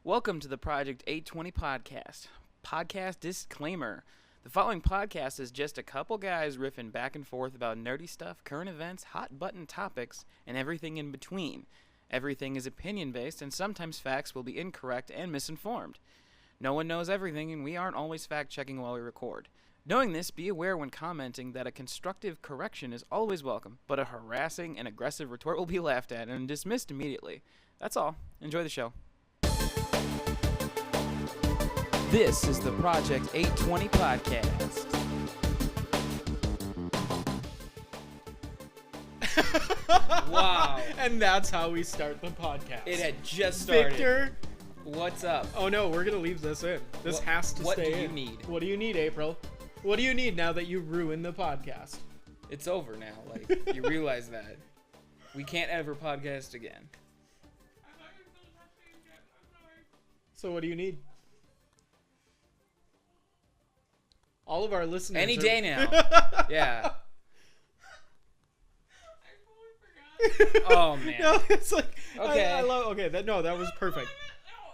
Welcome to the Project 820 podcast. Podcast disclaimer. The following podcast is just a couple guys riffing back and forth about nerdy stuff, current events, hot button topics, and everything in between. Everything is opinion-based, and sometimes facts will be incorrect and misinformed. No one knows everything, and we aren't always fact-checking while we record. Knowing this, be aware when commenting that a constructive correction is always welcome, but a harassing and aggressive retort will be laughed at and dismissed immediately. That's all. Enjoy the show. This is the Project 820 podcast. Wow. And that's how we start the podcast. It had just started. Victor. What's up? Oh no, we're going to leave this in. This has to stay in. What do you need? What do you need, April? What do you need now that you ruined the podcast? It's over now. Like, you realize that. We can't ever podcast again. So what do you need? All of our listeners Any day now. Yeah. Oh, man. No, it's like, Okay. I love, okay, that was perfect.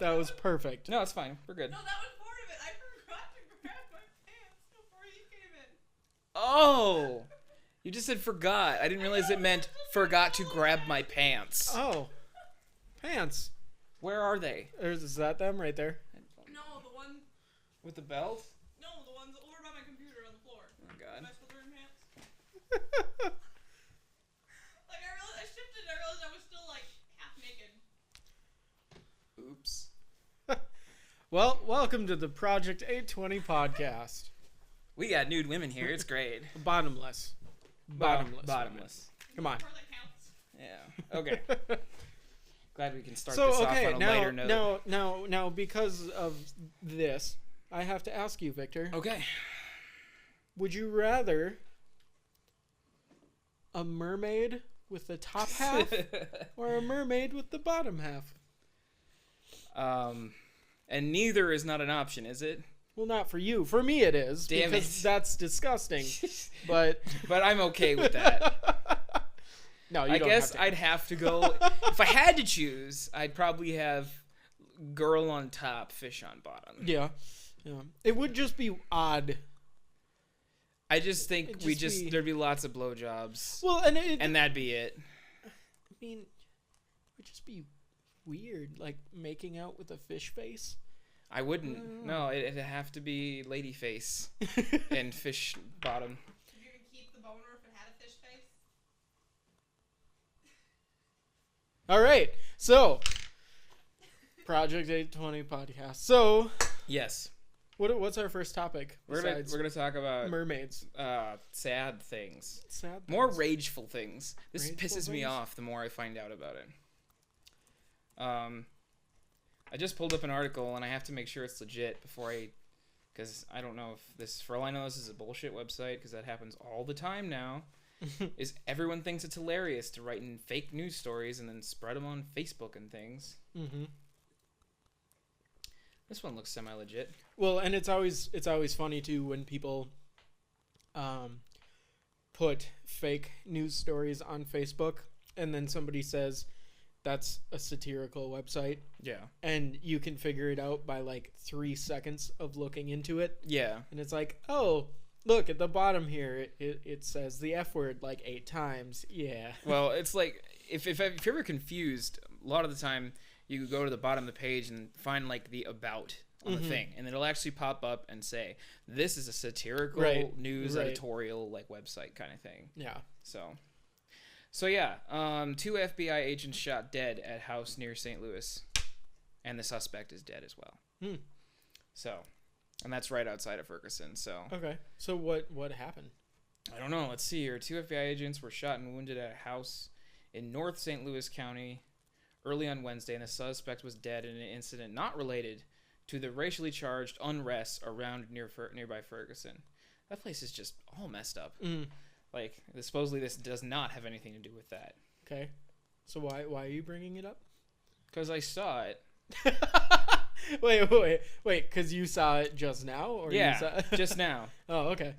That was perfect. No, it's fine. We're good. No, that was part of it. I forgot to grab my pants before you came in. Oh. You just said forgot. I didn't realize it meant forgot to grab my pants. Oh. Pants. Where are they? Is that them right there? No, the one. With the belt? No, the ones over by my computer on the floor. Oh, God. Am I supposed to wear pants? Like, I shifted and I realized I was still, like, half naked. Oops. Well, welcome to the Project 820 podcast. We got nude women here. It's great. Bottomless. Bottomless. Come on. The part that counts. Yeah. Okay. Glad we can start So, this okay, off on a lighter note. now, because of this, I have to ask you, Victor. Okay. Would you rather a mermaid with the top half or a mermaid with the bottom half? And neither is not an option, is it? Well, not for you. For me, it is. Damn because it. that's disgusting. But I'm okay with that. no, you I don't guess have to. I'd have to go. If I had to choose, I'd probably have girl on top, fish on bottom. Yeah. It would just be odd. I just think It'd just be- there'd be lots of blowjobs. Well, And that'd be it. I mean, it would just be weird, like making out with a fish face. I wouldn't. No, it'd have to be lady face and fish bottom. Would you even keep the boner if it had a fish face? All right, so Project 820 podcast. So, Yes. what's our first topic? We're gonna talk about mermaids. sad things. Sad. More things. rageful things. This Rageful pisses me things? off the more I find out about it. I just pulled up an article and I have to make sure it's legit because I don't know if this, for all I know, this is a bullshit website because that happens all the time now. Is everyone thinks it's hilarious to write in fake news stories and then spread them on Facebook and things. Mm-hmm. This one looks semi-legit. Well, and it's always funny too when people put fake news stories on Facebook and then somebody says that's a satirical website, Yeah. and you can figure it out by like 3 seconds of looking into it, Yeah. and it's like, oh, look at the bottom here, it says the F word like 8 times. Yeah. Well, it's like if you're ever confused, a lot of the time you go to the bottom of the page and find like the about on the thing, and it'll actually pop up and say this is a satirical news editorial like website kind of thing. Yeah. So yeah, 2 FBI agents shot dead at house near St. Louis, and the suspect is dead as well. So, and that's right outside of Ferguson. So Okay. So what happened? I don't know. Let's see here. 2 FBI agents were shot and wounded at a house in North St. Louis County early on Wednesday, and the suspect was dead in an incident not related to the racially charged unrest around nearby Ferguson. That place is just all messed up. Like, supposedly this does not have anything to do with that. Okay. So why are you bringing it up? Because I saw it. wait, because you saw it just now? Or Yeah, you saw... just now. Oh, okay.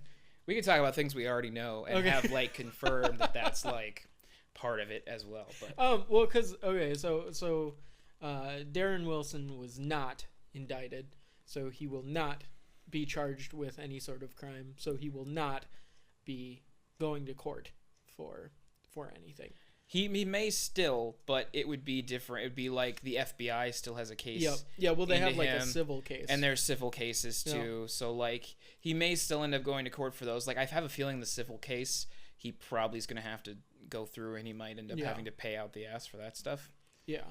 We can talk about things we already know and Okay. have, like, confirmed that that's, like, part of it as well. But Well, because, okay, so Darren Wilson was not indicted, so he will not be charged with any sort of crime. So he will not be going to court for anything. He may still, but it would be different. It would be like the FBI still has a case. Yep. Yeah, well, they into have like a him, civil case. And there's civil cases too. Yeah. So like he may still end up going to court for those. Like I have a feeling the civil case he probably is going to have to go through, and he might end up having to pay out the ass for that stuff. Yeah.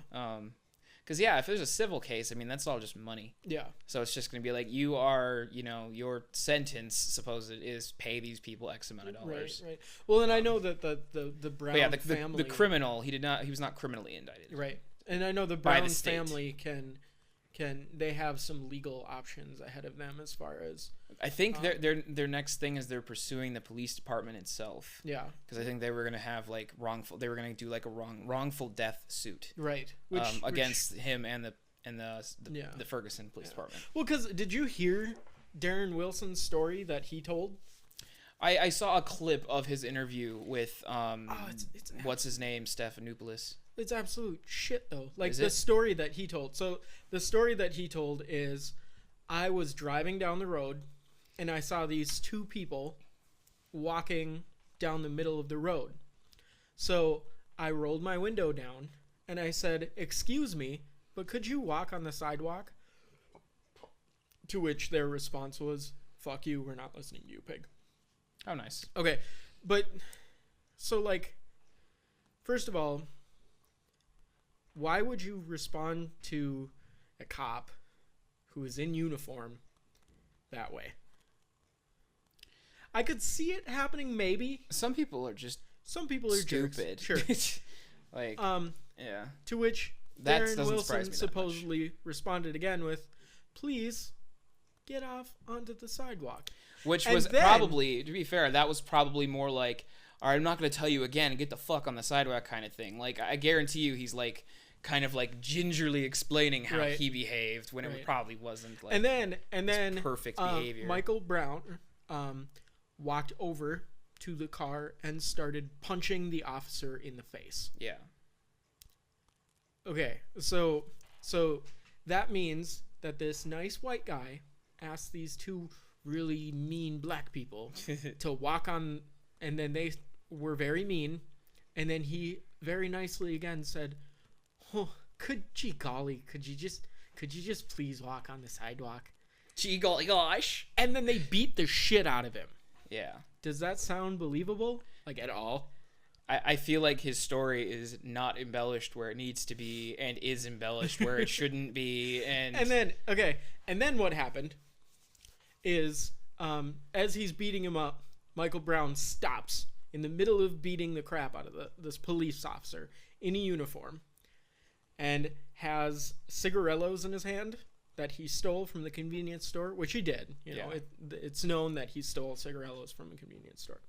Because if there's a civil case, I mean that's all just money. Yeah. So it's just going to be like you are, your sentence supposed is pay these people X amount of dollars. Right. Well, and I know that the Brown family, the criminal, he was not criminally indicted. Right. And I know the Brown family can they have some legal options ahead of them as far as I think their next thing is they're pursuing the police department itself. Yeah. Because I think they were going to have like they were going to do like a wrongful death suit. Right. Against him and the Ferguson police department. Well, because did you hear Darren Wilson's story that he told? I saw a clip of his interview with it's what's his name, Stephanopoulos. It's absolute shit though. Like Is the it? story that he told. So the story that he told is, I was driving down the road, and I saw these two people walking down the middle of the road. So I rolled my window down, and I said, "Excuse me, but could you walk on the sidewalk?" To which their response was, "Fuck you, we're not listening to you, pig." Oh, nice. Okay, but so like, first of all, why would you respond to a cop who is in uniform that way? I could see it happening, maybe. Some people are just stupid. Jerks. Sure. Like, yeah. To which that Darren doesn't surprise Wilson me supposedly responded again with, "Please get off onto the sidewalk." Which and was then, probably, to be fair, that was probably more like, all right, I'm not going to tell you again, get the fuck on the sidewalk kind of thing. Like, I guarantee you he's like, kind of like gingerly explaining how he behaved when it probably wasn't like and then perfect behavior. Michael Brown walked over to the car and started punching the officer in the face. Yeah. Okay, so that means that this nice white guy asked these two really mean black people to walk on, and then they were very mean, and then he very nicely again said, "Oh, could you just please walk on the sidewalk?" Gee golly gosh. And then they beat the shit out of him. Yeah. Does that sound believable? Like, at all? I feel like his story is not embellished where it needs to be and is embellished where it shouldn't be. And then what happened is, as he's beating him up, Michael Brown stops in the middle of beating the crap out of this police officer in a uniform and has cigarillos in his hand that he stole from the convenience store, which he did. It's known that he stole cigarillos from a convenience store.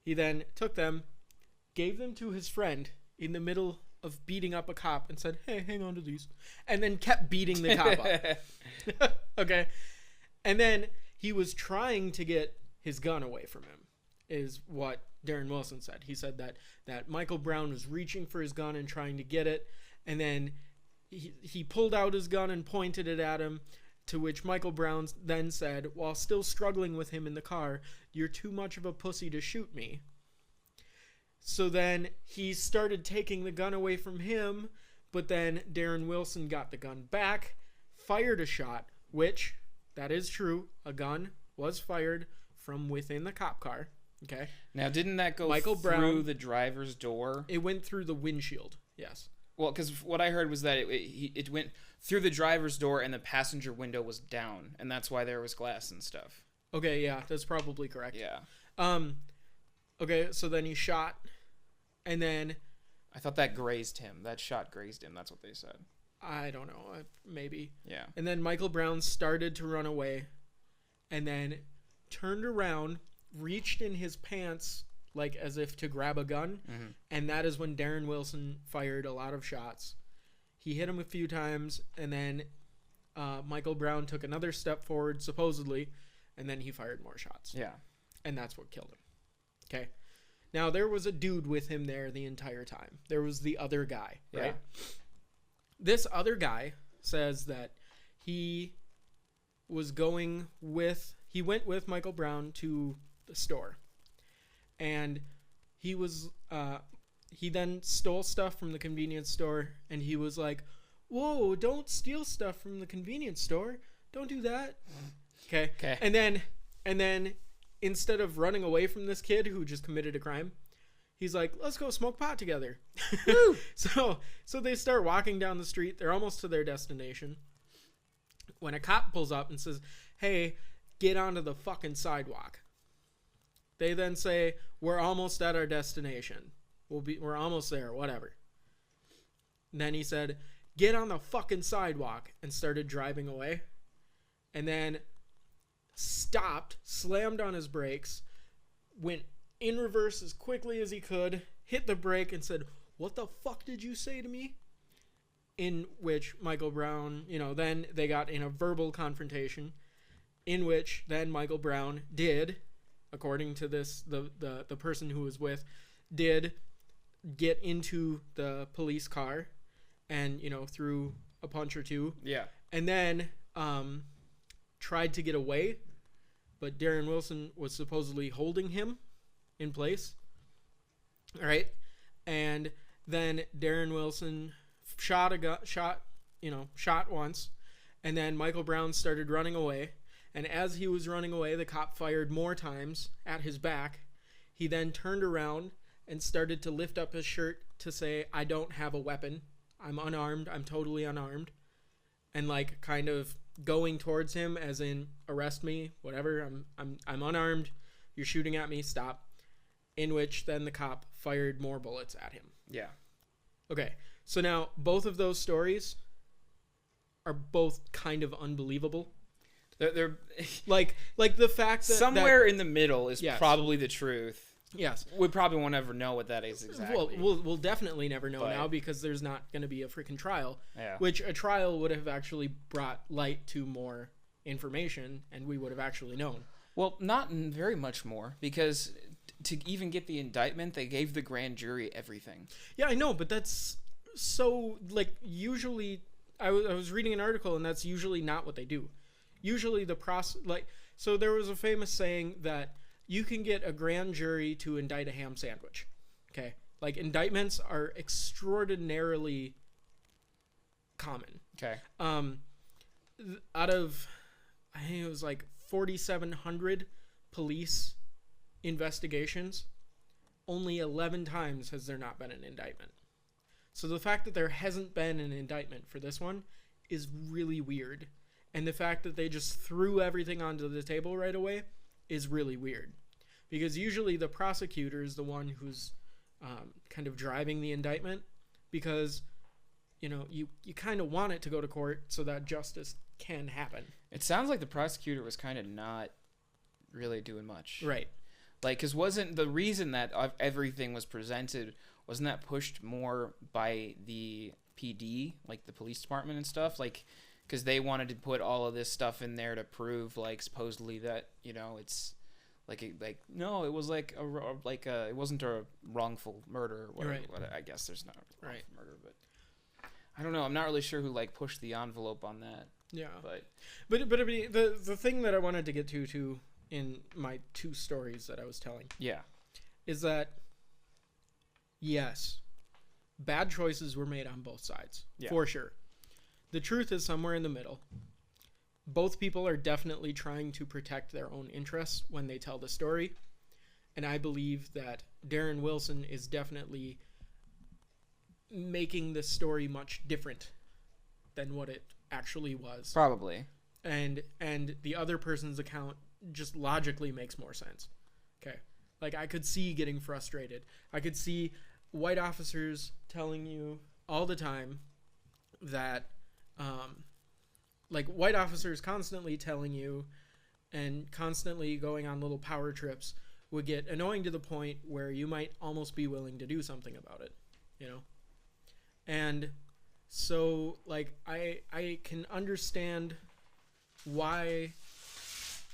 He then took them, gave them to his friend in the middle of beating up a cop and said, "Hey, hang on to these," and then kept beating the cop up. Okay. And then he was trying to get his gun away from him, is what Darren Wilson said. He said that Michael Brown was reaching for his gun and trying to get it, and then he pulled out his gun and pointed it at him, to which Michael Brown then said, while still struggling with him in the car, "You're too much of a pussy to shoot me." So then he started taking the gun away from him, but then Darren Wilson got the gun back, fired a shot, which, that is true, a gun was fired from within the cop car. Okay. Now, didn't that go Michael through Brown, the driver's door? It went through the windshield. Yes. Well, because what I heard was that it went through the driver's door and the passenger window was down, and that's why there was glass and stuff. Okay, yeah, that's probably correct. Yeah. Okay, so then he shot, and then I thought that grazed him. That shot grazed him. That's what they said. I don't know, maybe. Yeah. And then Michael Brown started to run away, and then turned around, reached in his pants like as if to grab a gun, and that is when Darren Wilson fired a lot of shots. He hit him a few times, and then Michael Brown took another step forward, supposedly, and then he fired more shots. Yeah. And that's what killed him. Okay. Now, there was a dude with him there the entire time. There was the other guy, right? this other guy says that he went with Michael Brown to the store, and he then stole stuff from the convenience store, and he was like, "Whoa, don't steal stuff from the convenience store. Don't do that." Okay. And then instead of running away from this kid who just committed a crime, he's like, "Let's go smoke pot together." Woo! So they start walking down the street. They're almost to their destination when a cop pulls up and says, "Hey, get onto the fucking sidewalk." They then say, "We're almost at our destination. We're almost there, whatever." And then he said, "Get on the fucking sidewalk," and started driving away. And then stopped, slammed on his brakes, went in reverse as quickly as he could, hit the brake, and said, "What the fuck did you say to me?" In which Michael Brown, then they got in a verbal confrontation, in which then Michael Brown did, according to this, the person who was with, did get into the police car and, threw a punch or two. Yeah. And then tried to get away, but Darren Wilson was supposedly holding him in place. All right. And then Darren Wilson shot once, and then Michael Brown started running away. And as he was running away, the cop fired more times at his back. He then turned around and started to lift up his shirt to say, "I don't have a weapon. I'm unarmed. I'm totally unarmed." And kind of going towards him as in, "Arrest me, whatever. I'm unarmed. You're shooting at me. Stop." In which then the cop fired more bullets at him. Yeah. Okay. So now both of those stories are both kind of unbelievable. They're like the fact that somewhere in the middle is Yes. probably the truth. Yes. We probably won't ever know what that is exactly. Well, we'll definitely never know But- now because there's not going to be a freaking trial. Yeah. Which a trial would have actually brought light to more information, and we would have actually known. Well, not very much more, because to even get the indictment, they gave the grand jury everything. Yeah, I know, but that's so usually I was reading an article, and that's usually not what they do. Usually the so there was a famous saying that you can get a grand jury to indict a ham sandwich. Okay? Indictments are extraordinarily common. Okay. Out of, I think it was 4,700 police investigations, only 11 times has there not been an indictment. So the fact that there hasn't been an indictment for this one is really weird. And the fact that they just threw everything onto the table right away is really weird. Because usually the prosecutor is the one who's kind of driving the indictment, because, you kind of want it to go to court so that justice can happen. It sounds like the prosecutor was kind of not really doing much. Right. Because wasn't the reason that everything was presented, wasn't that pushed more by the PD, the police department and stuff? Because they wanted to put all of this stuff in there to prove, supposedly that, it's no, it was it wasn't a wrongful murder or whatever. Right. I guess there's not a wrongful Right. murder, but I don't know. I'm not really sure who pushed the envelope on that. Yeah. But the thing that I wanted to get to too in my two stories that I was telling yeah, is that yes, bad choices were made on both sides. Yeah. For sure. The truth is somewhere in the middle. Both people are definitely trying to protect their own interests when they tell the story. And I believe that Darren Wilson is definitely making the story much different than what it actually was. probably. And the other person's account just logically makes more sense. Okay. I could see getting frustrated. I could see white officers telling you all the time that white officers constantly telling you and constantly going on little power trips would get annoying to the point where you might almost be willing to do something about it, And so I can understand why,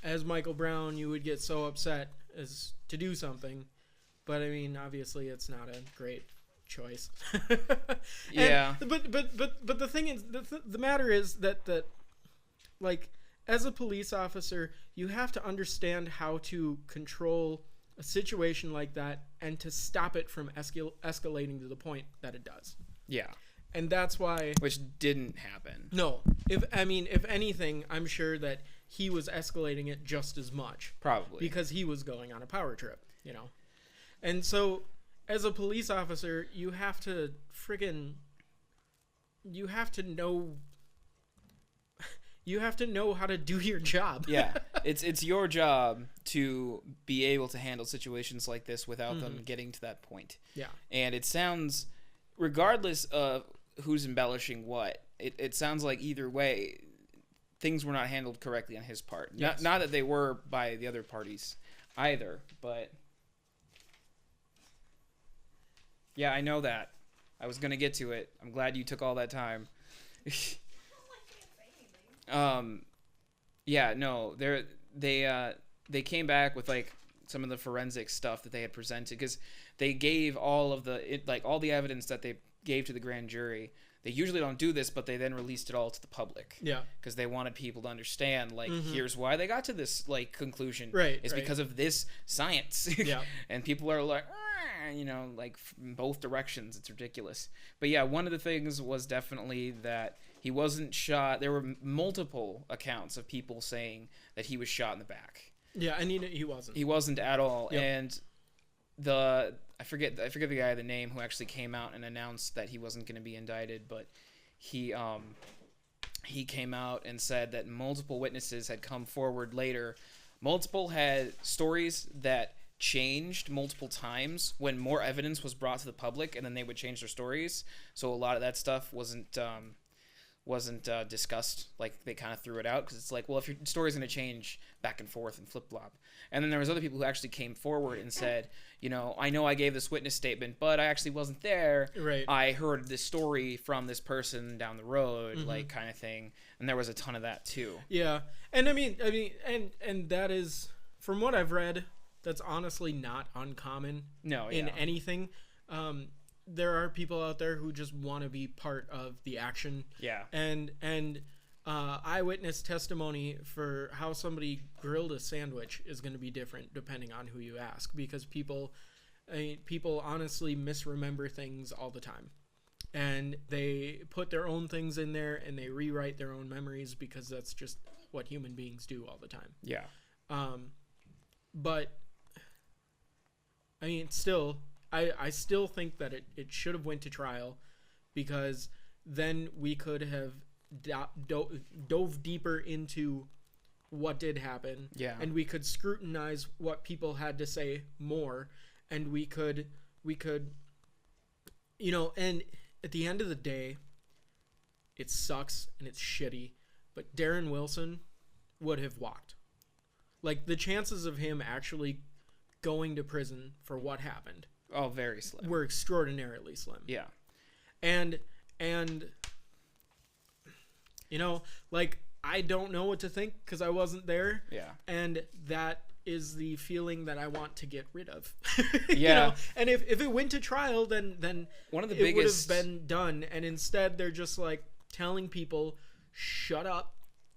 as Michael Brown, you would get so upset as to do something, but I mean, obviously it's not a great choice. Yeah. But the thing is, the matter is that like, as a police officer, you have to understand how to control a situation like that and to stop it from escalating to the point that it does. Yeah. And that's why... Which didn't happen. No. If anything, I'm sure that he was escalating it just as much. Probably. Because he was going on a power trip, you know? And so, as a police officer, you have to know... You have to know how to do your job. Yeah. It's your job to be able to handle situations like this without them getting to that point. Yeah. And it sounds, regardless of who's embellishing what, it sounds like either way, things were not handled correctly on his part. Yes. Not that they were by the other parties either, but... Yeah, I know that. I was going to get to it. I'm glad you took all that time. Yeah, no, they came back with like some of the forensic stuff that they had presented, because they gave all of all the evidence that they gave to the grand jury. They usually don't do this, but they then released it all to the public. Yeah. Because they wanted people to understand, like, here's why they got to this like conclusion. Right. It's because of this science. Yeah. And people are like, you know, like from both directions. It's ridiculous. But yeah, one of the things was definitely that he wasn't shot. There were multiple accounts of people saying that he was shot in the back. Yeah, and he wasn't. He wasn't at all. Yep. And I forget the guy, the name, who actually came out and announced that he wasn't going to be indicted, but he came out and said that multiple witnesses had come forward later. Multiple had stories that changed multiple times when more evidence was brought to the public, and then they would change their stories. So a lot of that stuff wasn't discussed. Like, they kind of threw it out because it's like, well, if your story's going to change back and forth and flip-flop. And then there was other people who actually came forward and said, you know I gave this witness statement, but I actually wasn't there. Right. I heard this story from this person down the road, like, kind of thing. And there was a ton of that too. Yeah. And I mean and that is, from what I've read, that's honestly not uncommon in anything. There are people out there who just want to be part of the action. Yeah. And eyewitness testimony for how somebody grilled a sandwich is going to be different depending on who you ask, because people honestly misremember things all the time. And they put their own things in there and they rewrite their own memories, because that's just what human beings do all the time. Yeah. But I mean, still, I still think that it should have went to trial, because then we could have dove deeper into what did happen. Yeah. And we could scrutinize what people had to say more, and we could you know, and at the end of the day, it sucks and it's shitty, but Darren Wilson would have walked. Like, the chances of him actually going to prison for what happened Very slim. were extraordinarily slim. Yeah. And you know, like, I don't know what to think because I wasn't there. Yeah. And that is the feeling that I want to get rid of. Yeah. You know? And if it went to trial, then One of the it biggest... would have been done. And instead, they're just like telling people, shut up,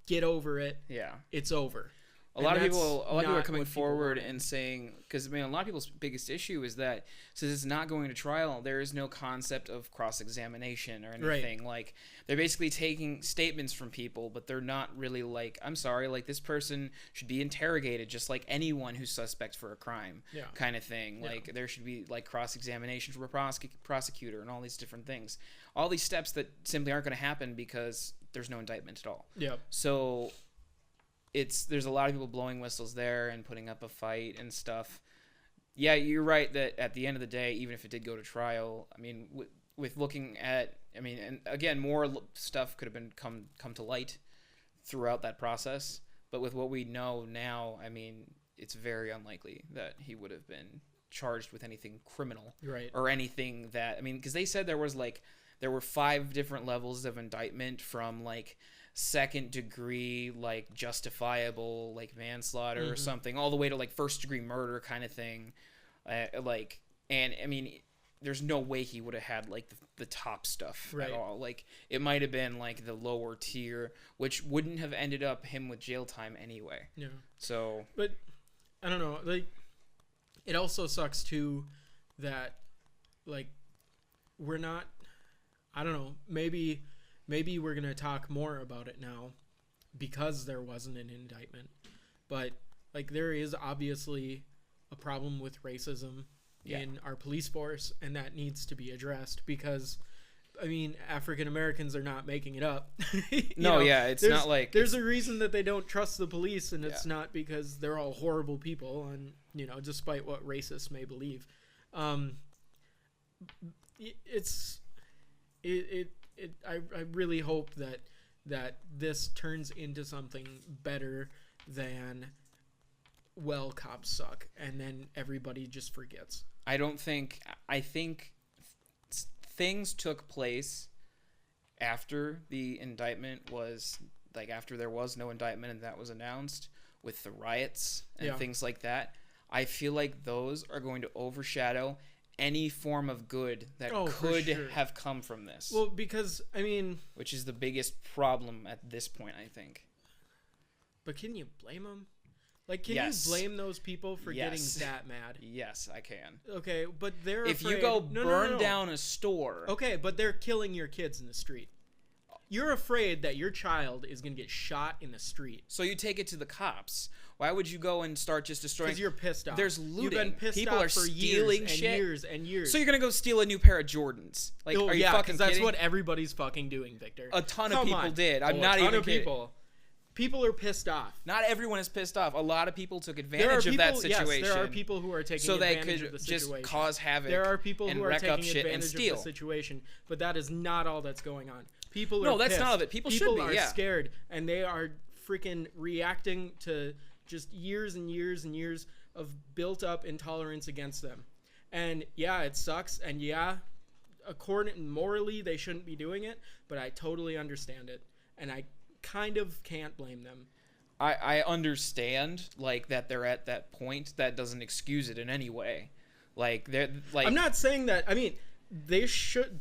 get over it. Yeah. It's over. A lot of that's people are not coming what people forward want. and saying, because I mean, a lot of people's biggest issue is that since it's not going to trial, there is no concept of cross-examination or anything. Right. Like, they're basically taking statements from people, but they're not really like, I'm sorry, like, this person should be interrogated just like anyone who's suspect for a crime, Yeah. kind of thing. Yeah. Like, there should be like cross-examination from a prosecutor and all these different things. All these steps that simply aren't going to happen because there's no indictment at all. Yeah. So there's a lot of people blowing whistles there and putting up a fight and stuff. Yeah, you're right that at the end of the day, even if it did go to trial, I mean, with looking at, I mean, and again, more stuff could have been come to light throughout that process. But with what we know now, I mean, it's very unlikely that he would have been charged with anything criminal, Right. or anything that, I mean, because they said there were 5 different levels of indictment, from like second degree, like justifiable, like manslaughter or something, all the way to like first degree murder kind of thing. And I mean, there's no way he would have had like the top stuff Right. at all. Like it might have been like the lower tier, which wouldn't have ended up him with jail time anyway. Yeah. So But I don't know. Like, it also sucks too that, like, we're not. I don't know. Maybe we're gonna talk more about it now because there wasn't an indictment. But like, there is obviously a problem with racism in our police force, and that needs to be addressed because, I mean, African Americans are not making it up. It's not like there's a reason that they don't trust the police, and it's not because they're all horrible people, and despite what racists may believe. I really hope that this turns into something better than, well, cops suck, and then everybody just forgets. I think things took place after the indictment was, like, after there was no indictment and that was announced, with the riots and things like that. I feel like those are going to overshadow any form of good that could have come from this. Well, because, I mean... Which is the biggest problem at this point, I think. But can you blame them? Like, can Yes. you blame those people for Yes. getting that mad? Yes, I can. Okay, but they're If afraid... you go No, burn no. down a store... Okay, but they're killing your kids in the street. You're afraid that your child is going to get shot in the street. So you take it to the cops. Why would you go and start just destroying... Because you're pissed off. There's looting. You've been pissed People off are for stealing years shit. and years and years. So you're going to go steal a new pair of Jordans. Like, are you fucking that's kidding? what everybody's fucking doing, Victor. A ton of Come people on. did. I'm Oh, not a ton even of kidding. people. People are pissed off. Not everyone is pissed off. A lot of people took There are advantage people, of that situation. Yes, there are people who are taking so they advantage could of the just situation. cause havoc. There are people and who are wreck taking up shit and advantage of steal. the situation, but that is not all that's going on. People are No, that's pissed. not of it. People should be, are yeah. scared, and they are freaking reacting to just years and years and years of built-up intolerance against them. And yeah, it sucks, and yeah, morally they shouldn't be doing it, but I totally understand it, and I kind of can't blame them. I understand, like, that they're at that point. That doesn't excuse it in any way. Like, they're like... I'm not saying that. I mean,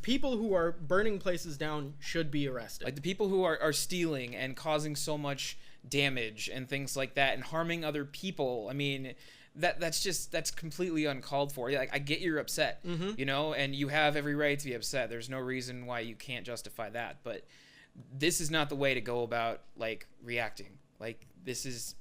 people who are burning places down should be arrested. Like, the people who are stealing and causing so much damage and things like that and harming other people, I mean, that's completely uncalled for. Like, I get you're upset, and you have every right to be upset. There's no reason why you can't justify that. But this is not the way to go about, like, reacting. Like, this is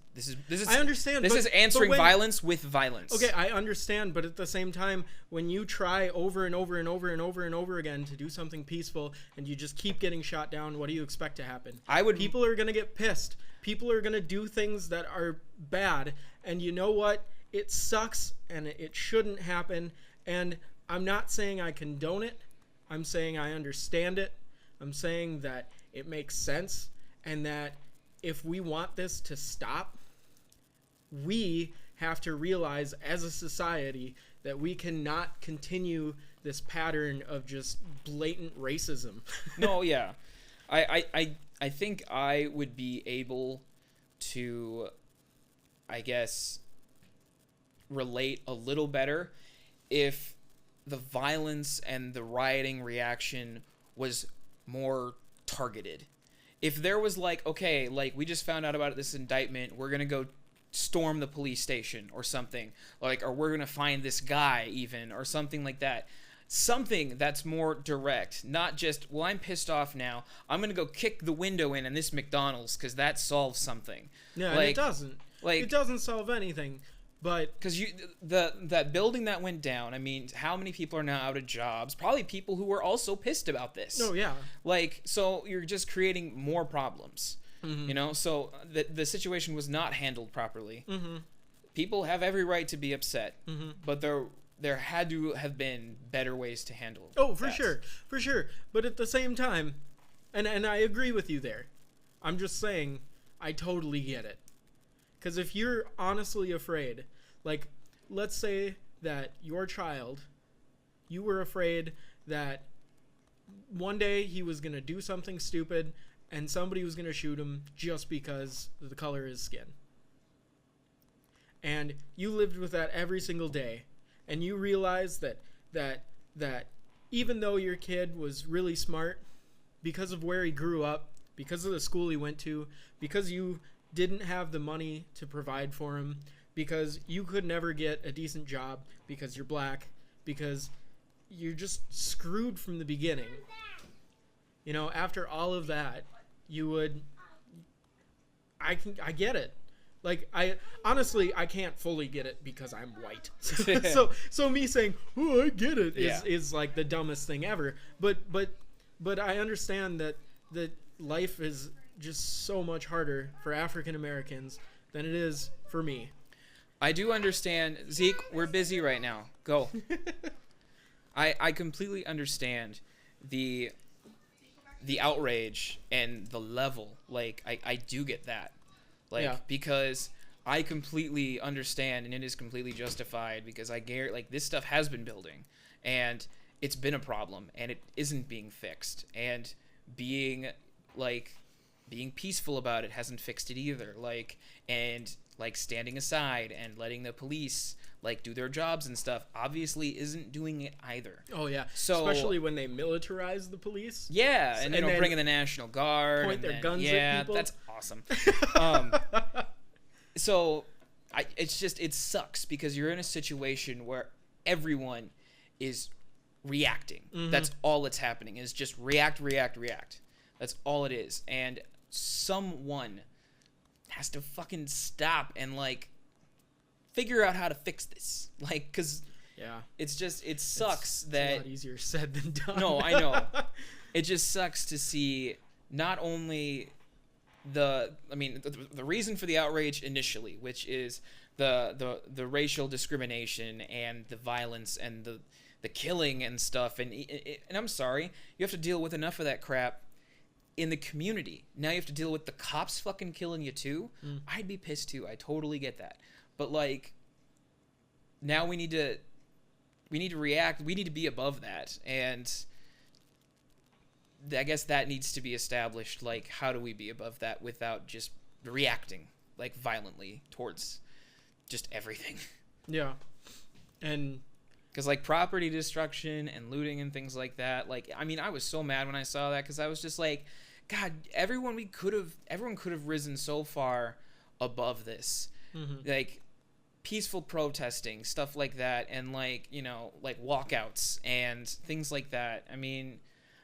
I understand. This is answering violence with violence. Okay, I understand, but at the same time, when you try over and over and over and over and over again to do something peaceful and you just keep getting shot down, what do you expect to happen? People are going to get pissed. People are going to do things that are bad, and you know what? It sucks and it shouldn't happen, and I'm not saying I condone it. I'm saying I understand it. I'm saying that it makes sense, and that if we want this to stop, we have to realize as a society that we cannot continue this pattern of just blatant racism. No, yeah. I think I would be able to, I guess, relate a little better if the violence and the rioting reaction was more targeted. If there was like, okay, like, we just found out about this indictment, we're going to go storm the police station or something, like, or we're going to find this guy even, or something like that. Something that's more direct, not just, well, I'm pissed off now, I'm going to go kick the window in this McDonald's because that solves something. Yeah, like, and it doesn't. Like, it doesn't solve anything. But because that building that went down, I mean, how many people are now out of jobs? Probably people who were also pissed about this. Oh yeah. Like, so you're just creating more problems. Mm-hmm. So the situation was not handled properly. Mm-hmm. People have every right to be upset, Mm-hmm. but there had to have been better ways to handle. Oh, for that. sure. But at the same time, and I agree with you there. I'm just saying, I totally get it. Because if you're honestly afraid, like, let's say that your child, you were afraid that one day he was going to do something stupid and somebody was going to shoot him just because of the color of his skin. And you lived with that every single day. And you realized that that even though your kid was really smart, because of where he grew up, because of the school he went to, because you didn't have the money to provide for him, because you could never get a decent job because you're black, because you're just screwed from the beginning. You know, after all of that, you would... I get it. Like, I can't fully get it because I'm white. So me saying, "Oh, I get it," is like the dumbest thing ever. But I understand that life is just so much harder for African Americans than it is for me. I do understand. Zeke, we're busy right now. Go. I completely understand the outrage and the level. Like, I do get that. Like, because I completely understand, and it is completely justified, because I guarantee, like, this stuff has been building, and it's been a problem, and it isn't being fixed, and being peaceful about it hasn't fixed it either. Like, and like standing aside and letting the police like do their jobs and stuff obviously isn't doing it either. Oh yeah. So especially when they militarize the poliice. Yeah, and then bring in the National Guard, point their guns at people. Yeah, that's awesome. So it sucks because you're in a situation where everyone is reacting. Mm-hmm. That's all that's happening is just react. That's all it is. And someone has to fucking stop and like figure out how to fix this. Like, cause it's just, it sucks that it's a lot easier said than done. No, I know. It just sucks to see not only the reason for the outrage initially, which is the racial discrimination and the violence and the killing and stuff. And I'm sorry, you have to deal with enough of that crap in the community. Now you have to deal with the cops fucking killing you too. I'd be pissed too. I totally get that. But like, now we need to react. We need to be above that. And I guess that needs to be established. Like, how do we be above that without just reacting like violently towards just everything? Yeah. And because like property destruction and looting and things like that, like, I mean, I was so mad when I saw that because I was just like, God, everyone could have risen so far above this. Mm-hmm. Like peaceful protesting, stuff like that, and like, you know, like walkouts and things like that. I mean,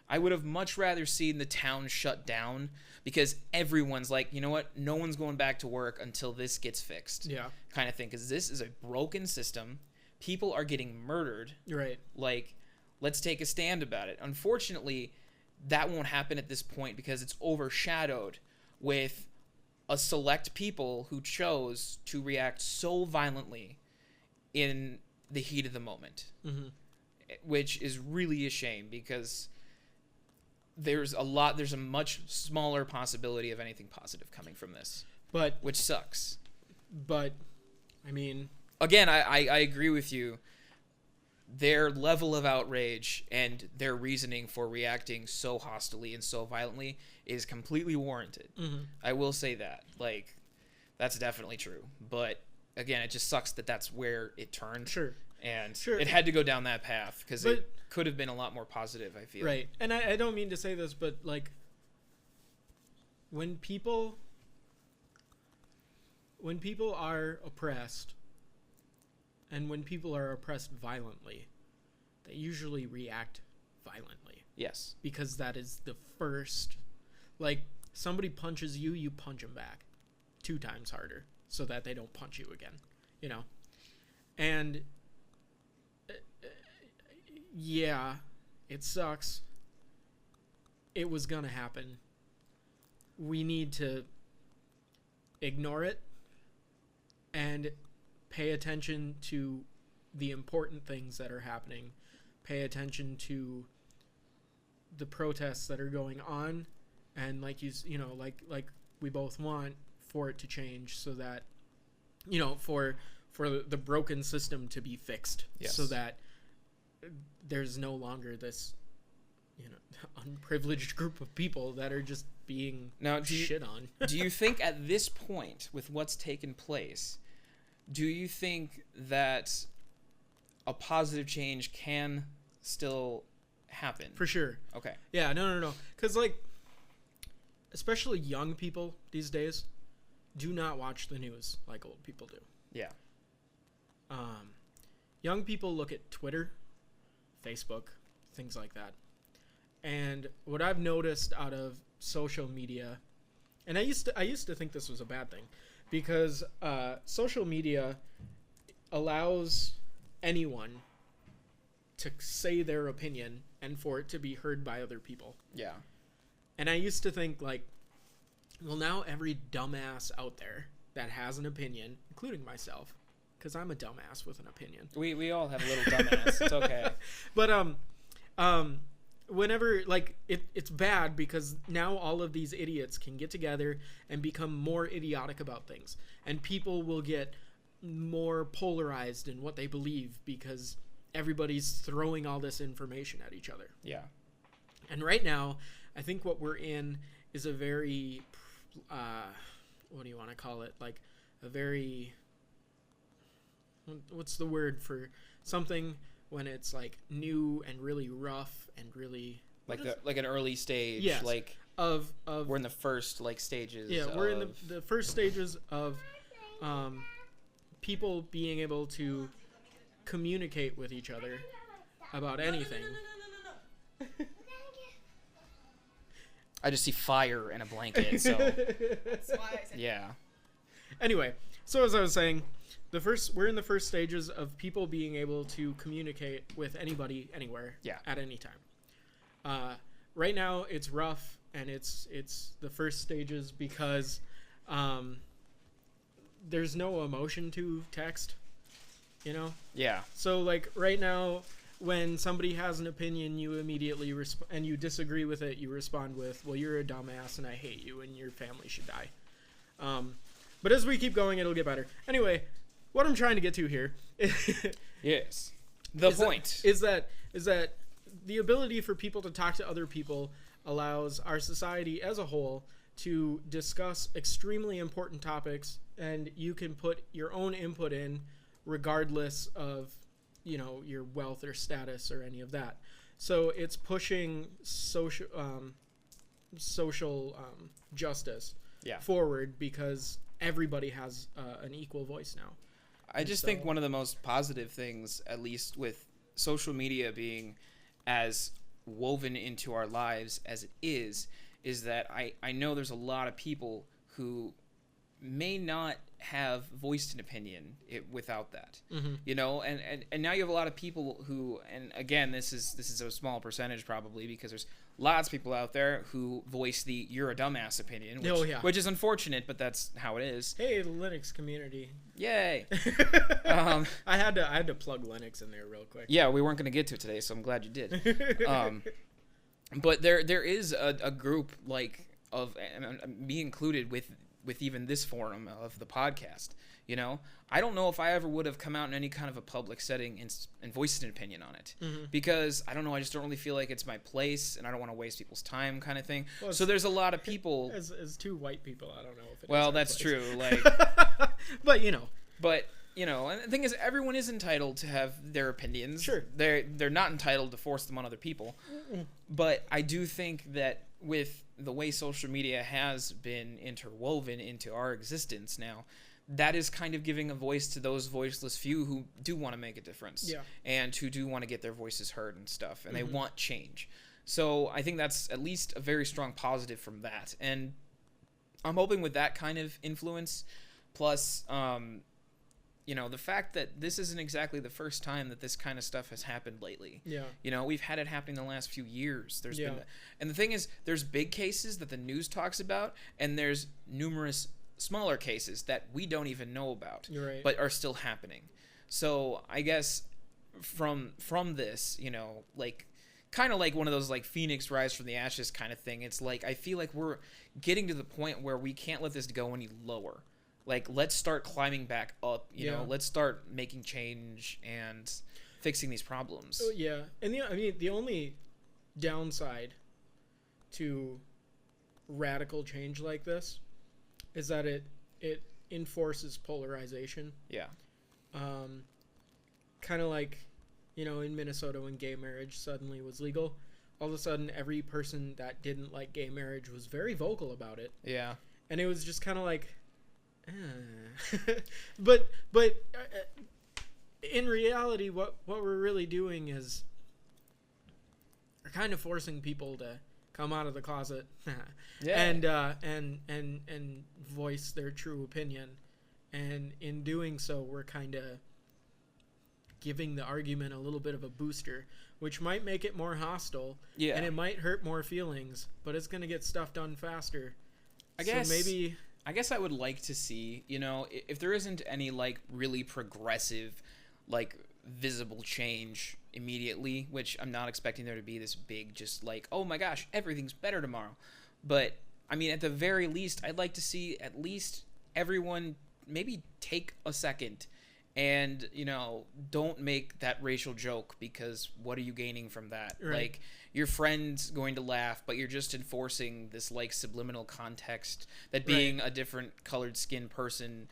I would have much rather seen the town shut down because everyone's like, you know what, no one's going back to work until this gets fixed. Yeah. Kind of thing, because this is a broken system. People are getting murdered. Right. Like, let's take a stand about it. Unfortunately, that won't happen at this point because it's overshadowed with a select people who chose to react so violently in the heat of the moment, which is really a shame because there's a much smaller possibility of anything positive coming from this, which sucks. But, I mean... Again, I agree with you. Their level of outrage and their reasoning for reacting so hostilely and so violently is completely warranted. Mm-hmm. I will say that. Like, that's definitely true. But, again, it just sucks that that's where it turned. Sure. And it had to go down that path because it could have been a lot more positive, I feel. Right. And I don't mean to say this, but, like, when people are oppressed... And when people are oppressed violently, they usually react violently. Yes. Because that is the first... Like, somebody punches you, you punch them back 2 times harder so that they don't punch you again, you know? And, yeah, it sucks. It was gonna happen. We need to ignore it and... pay attention to the important things that are happening. Pay attention to the protests that are going on, and like like we both want for it to change, so that for the broken system to be fixed, so that there's no longer this unprivileged group of people that are just being shit on. Do you think at this point, with what's taken place, do you think that a positive change can still happen. For sure. Okay. Yeah, no. Because, like, especially young people these days do not watch the news like old people do. Yeah. Young people look at Twitter, Facebook, things like that. And what I've noticed out of social media, and I used to think this was a bad thing, because social media allows anyone to say their opinion and for it to be heard by other people. Yeah. And I used to think, like, well, now every dumbass out there that has an opinion, including myself, because I'm a dumbass with an opinion. We all have a little dumbass. It's okay. But whenever, like, it's bad because now all of these idiots can get together and become more idiotic about things, and people will get more polarized in what they believe because everybody's throwing all this information at each other. Yeah. And right now, I think what we're in is a very, what do you want to call it? Like a very, what's the word for something when it's like new and really rough and really like an early stage. Yes. Like of we're in the first like stages. Yeah, we're in the first stages of people being able to communicate with each other about anything. No. I just see fire and a blanket, so That's why I said yeah. Anyway, so as I was saying, we're in the first stages of people being able to communicate with anybody, anywhere, at any time. Right now, it's rough, and it's the first stages because there's no emotion to text, you know? Yeah. So, like, right now, when somebody has an opinion, you immediately and you disagree with it, you respond with, well, you're a dumbass, and I hate you, and your family should die. But as we keep going, it'll get better. Anyway, what I'm trying to get to here Yes. The point is that the ability for people to talk to other people allows our society as a whole to discuss extremely important topics, and you can put your own input in regardless of, you know, your wealth or status or any of that. So it's pushing social justice forward because everybody has an equal voice now. I just think one of the most positive things, at least with social media being as woven into our lives as it is that I know there's a lot of people who may not have voiced an opinion without that. Mm-hmm. You know, and now you have a lot of people who, and again, this is a small percentage probably because there's lots of people out there who voice the "you're a dumbass" opinion, which is unfortunate, but that's how it is. Hey, the Linux community! Yay! I had to plug Linux in there real quick. Yeah, we weren't going to get to it today, so I'm glad you did. But there is a group like of me included with even this forum of the podcast. You know, I don't know if I ever would have come out in any kind of a public setting and voiced an opinion on it because I don't know. I just don't really feel like it's my place, and I don't want to waste people's time, kind of thing. Well, so there's a lot of people. As two white people, I don't know if it well, is that's place. true. Like, but you know. And the thing is, everyone is entitled to have their opinions. Sure. They're not entitled to force them on other people. But I do think that with the way social media has been interwoven into our existence now, that is kind of giving a voice to those voiceless few who do want to make a difference. Yeah. And who do want to get their voices heard and stuff. And they want change. So I think that's at least a very strong positive from that. And I'm hoping with that kind of influence, plus you know, the fact that this isn't exactly the first time that this kind of stuff has happened lately. Yeah. You know, we've had it happening the last few years. There's been, and the thing is, there's big cases that the news talks about, and there's numerous smaller cases that we don't even know about, but are still happening. So I guess from this, you know, like kind of like one of those like Phoenix rise from the ashes kind of thing. It's like I feel like we're getting to the point where we can't let this go any lower. Like, let's start climbing back up, you know, let's start making change and fixing these problems. Yeah. And the only downside to radical change like this is that it enforces polarization. Yeah. Kind of like in Minnesota when gay marriage suddenly was legal, all of a sudden every person that didn't like gay marriage was very vocal about it. Yeah. And it was just kind of like, but in reality, what we're really doing is we're kind of forcing people to come out of the closet and voice their true opinion. And in doing so, we're kind of giving the argument a little bit of a booster, which might make it more hostile. Yeah. And it might hurt more feelings, but it's going to get stuff done faster. I guess maybe... I guess I would like to see, if there isn't any, like, really progressive, like, visible change immediately, which I'm not expecting there to be this big, just like, oh my gosh, everything's better tomorrow. But, I mean, at the very least, I'd like to see at least everyone maybe take a second and, don't make that racial joke, because what are you gaining from that? Right. Like, your friend's going to laugh, but you're just enforcing this, like, subliminal context that being a different colored skin person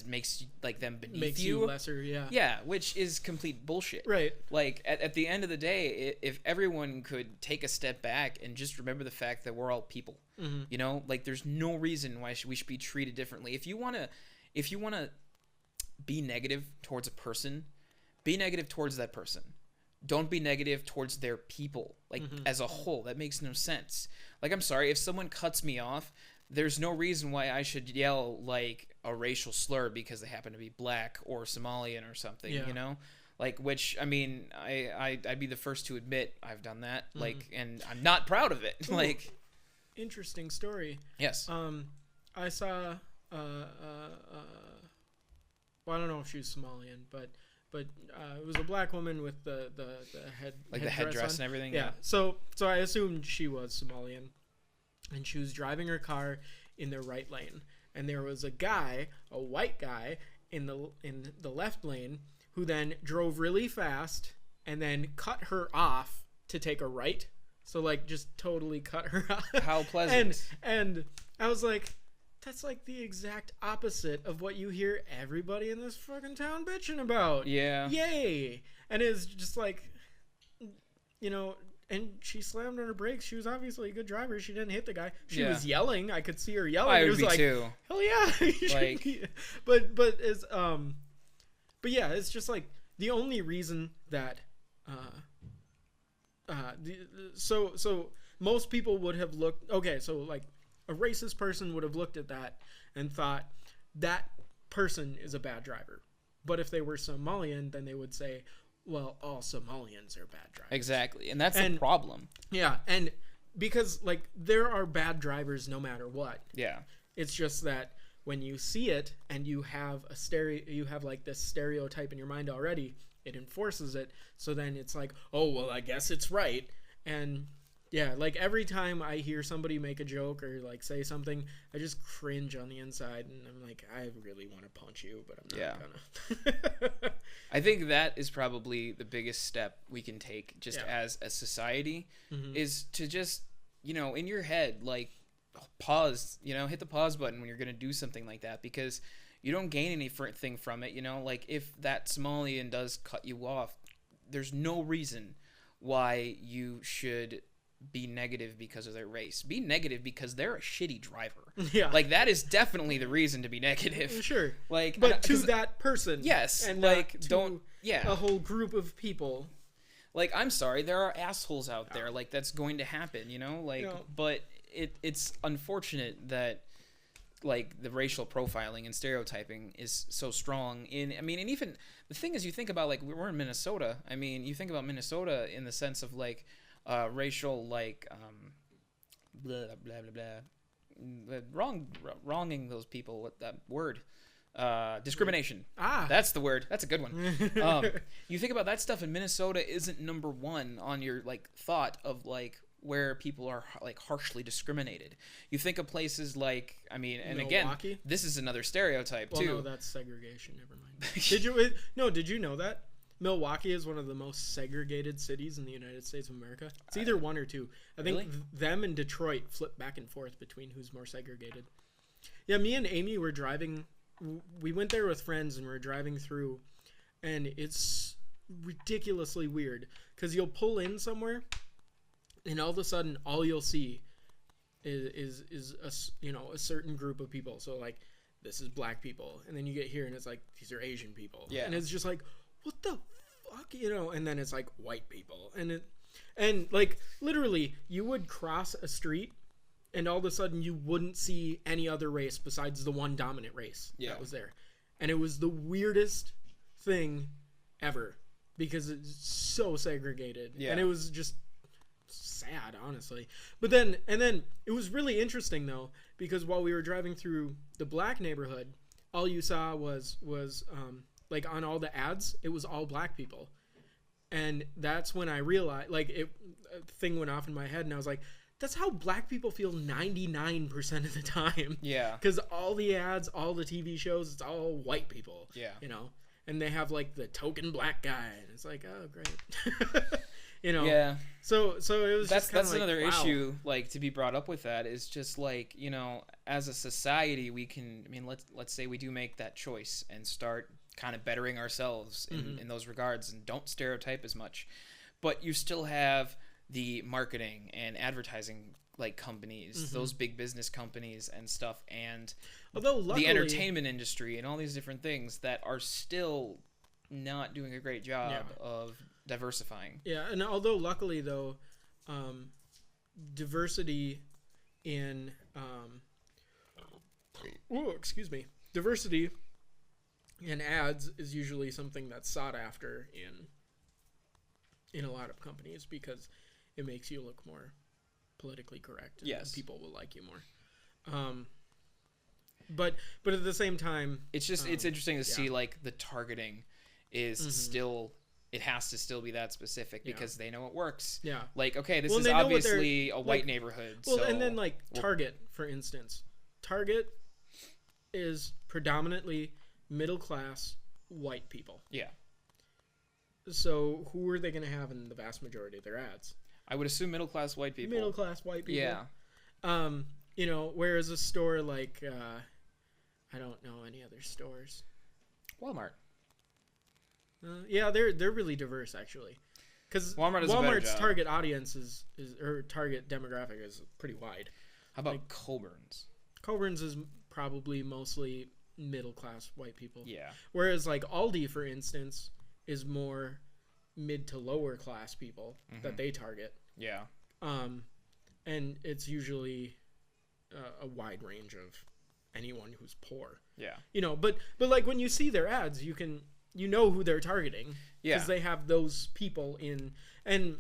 makes like them beneath makes you lesser. Yeah, which is complete bullshit. Right. Like, at the end of the day, if everyone could take a step back and just remember the fact that we're all people, like, there's no reason why we should be treated differently. If you want to be negative towards a person, be negative towards that person. Don't be negative towards their people, like, as a whole. That makes no sense. Like, I'm sorry, if someone cuts me off, there's no reason why I should yell, like, a racial slur because they happen to be black or Somalian or something, Like, which, I mean, I'd be the first to admit I've done that, like, and I'm not proud of it. Ooh, like, interesting story. Yes. I saw, well, I don't know if she was Somalian, but it was a black woman with the head, like the headdress and everything. Yeah. So I assumed she was Somalian, and she was driving her car in the right lane, and there was a white guy in the left lane who then drove really fast and then cut her off to take a right. So, like, just totally cut her off. How pleasant. And I was like, that's like the exact opposite of what you hear everybody in this fucking town bitching about. Yeah. Yay. And it's just like, and she slammed on her brakes. She was obviously a good driver. She didn't hit the guy. She was yelling. I could see her yelling. I it would was be like, too. hell yeah. Like, but yeah, it's just like the only reason that, so most people would have looked, okay, so like a racist person would have looked at that and thought that person is a bad driver. But if they were Somalian, then they would say, well, all Somalians are bad drivers. Exactly. And that's the problem. Yeah. And because, like, there are bad drivers no matter what. Yeah. It's just that when you see it and you have like this stereotype in your mind already, it enforces it. So then it's like, oh, well, I guess it's right. And yeah, like, every time I hear somebody make a joke or, like, say something, I just cringe on the inside, and I'm like, I really want to punch you, but I'm not gonna. I think that is probably the biggest step we can take just as a society, is to just, in your head, like, pause, hit the pause button when you're going to do something like that, because you don't gain anything from it, like, if that Somalian does cut you off, there's no reason why you should be negative because of their race. Be negative because they're a shitty driver. Yeah. Like, that is definitely the reason to be negative. Sure. Like, but to that person. Yes. And like, to a whole group of people. Like, I'm sorry, there are assholes out there. Like, that's going to happen, Like, but it's unfortunate that, like, the racial profiling and stereotyping is so strong and even the thing is, you think about, like, we're in Minnesota. I mean, you think about Minnesota in the sense of, like, racial, like, blah blah blah blah, wronging those people with that word, discrimination. That's the word. That's a good one. You think about that stuff, and Minnesota isn't number one on your, like, thought of, like, where people are, like, harshly discriminated. You think of places like, and Milwaukee? Again, this is another stereotype too. Well, no, that's segregation. Never mind. Did you know that Milwaukee is one of the most segregated cities in the United States of America? It's either one or two. I think Really? Them and Detroit flip back and forth between who's more segregated. Yeah, me and Amy were driving. We went there with friends, and we were driving through, and it's ridiculously weird because you'll pull in somewhere, and all of a sudden, all you'll see is a certain group of people. So like, this is black people, and then you get here, and it's like these are Asian people, and it's just like, what the fuck, and then it's like white people, and like literally, you would cross a street, and all of a sudden, you wouldn't see any other race besides the one dominant race that was there, and it was the weirdest thing ever because it's so segregated, and it was just sad, honestly. But then it was really interesting though, because while we were driving through the black neighborhood, all you saw was like on all the ads, it was all black people. And that's when I realized, like, a thing went off in my head, and I was like, that's how black people feel 99% of the time. Yeah. Because all the ads, all the TV shows, it's all white people. Yeah. And they have like the token black guy, and it's like, oh great. Yeah. So it was that's like, another wow. issue, like, to be brought up with that is just like, as a society, we can, let's say we do make that choice and start kind of bettering ourselves in those regards and don't stereotype as much, but you still have the marketing and advertising like companies, those big business companies and stuff, and although luckily, the entertainment industry and all these different things that are still not doing a great job of diversifying. Yeah, and although luckily though, diversity in diversity in ads is usually something that's sought after in a lot of companies because it makes you look more politically correct. And yes, people will like you more. But at the same time, it's just it's interesting to see like the targeting is still. It has to still be that specific because they know it works. Yeah. Like, okay, this is obviously a white neighborhood. Well, so, and then like Target, for instance. Target is predominantly middle class white people. Yeah. So who are they going to have in the vast majority of their ads? I would assume middle class white people. Middle class white people. Yeah. Whereas a store like I don't know any other stores. Walmart. Yeah, they're really diverse actually, because Walmart's target audience is or target demographic is pretty wide. How about like, Coburn's? Coburn's is probably mostly middle class white people. Yeah. Whereas like Aldi, for instance, is more mid to lower class people that they target. Yeah. And it's usually a wide range of anyone who's poor. Yeah. But like when you see their ads, you know who they're targeting because they have those people in, and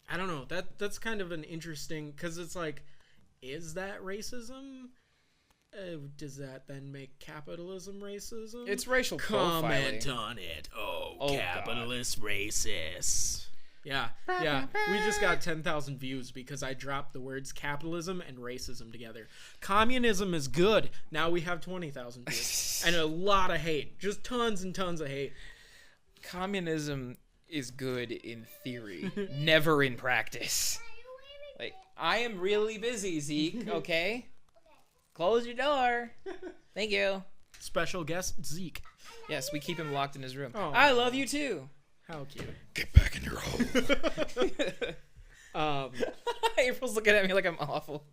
I don't know, that's kind of an interesting, because it's like, is that racism? Does that then make capitalism racism? It's racial Comment profiling. on it. Oh capitalist racist. Yeah. We just got 10,000 views because I dropped the words capitalism and racism together. Communism is good. Now we have 20,000 views. And a lot of hate. Just tons and tons of hate. Communism is good in theory, never in practice. Like, I am really busy, Zeke, okay? Close your door. Thank you. Special guest, Zeke. Yes, we keep him locked in his room. Oh. I love you too. How cute. Get back in your hole. April's looking at me like I'm awful.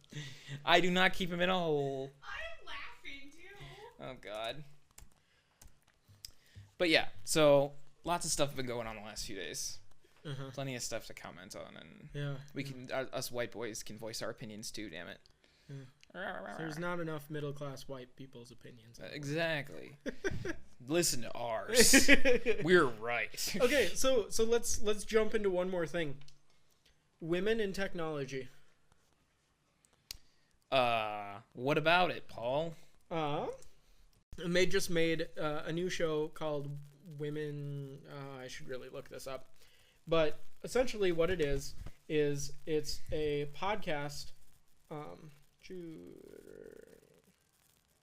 I do not keep him in a hole. I'm laughing too. Oh God. But yeah, so lots of stuff has been going on the last few days. Plenty of stuff to comment on, and we can us white boys can voice our opinions too. Damn it. There's not enough middle class white people's opinions. Exactly. Listen to ours. We're right. Okay, so let's jump into one more thing. Women in technology. What about it, Paul? They just made a new show called Women. I should really look this up, but essentially what it is it's a podcast.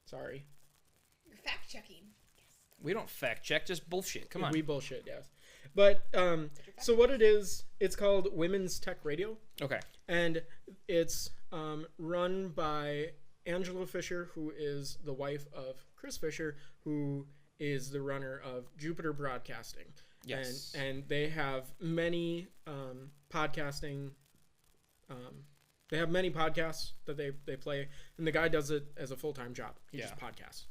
Sorry. You're fact checking. We don't fact check, just bullshit. Come on. We bullshit, yes. But so what it is, it's called Women's Tech Radio. Okay. And it's run by Angela Fisher, who is the wife of Chris Fisher, who is the runner of Jupiter Broadcasting. Yes. And they have many podcasting. They have many podcasts that they play, and the guy does it as a full-time job. He just podcasts.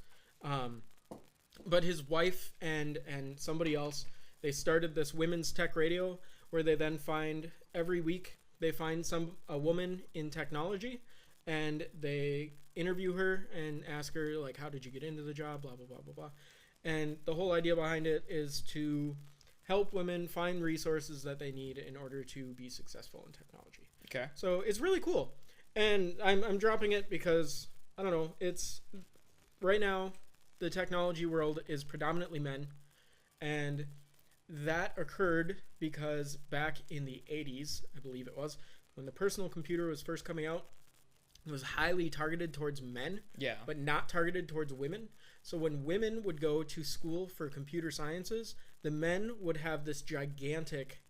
But his wife and somebody else, they started this women's tech radio where they then find every week they find a woman in technology, and they interview her and ask her like, how did you get into the job, blah blah blah blah blah. And the whole idea behind it is to help women find resources that they need in order to be successful in technology. Okay. So it's really cool, and I'm dropping it because I don't know. It's right now the technology world is predominantly men, and that occurred because back in the 80s, I believe it was, when the personal computer was first coming out, it was highly targeted towards men, but not targeted towards women. So when women would go to school for computer sciences, the men would have this gigantic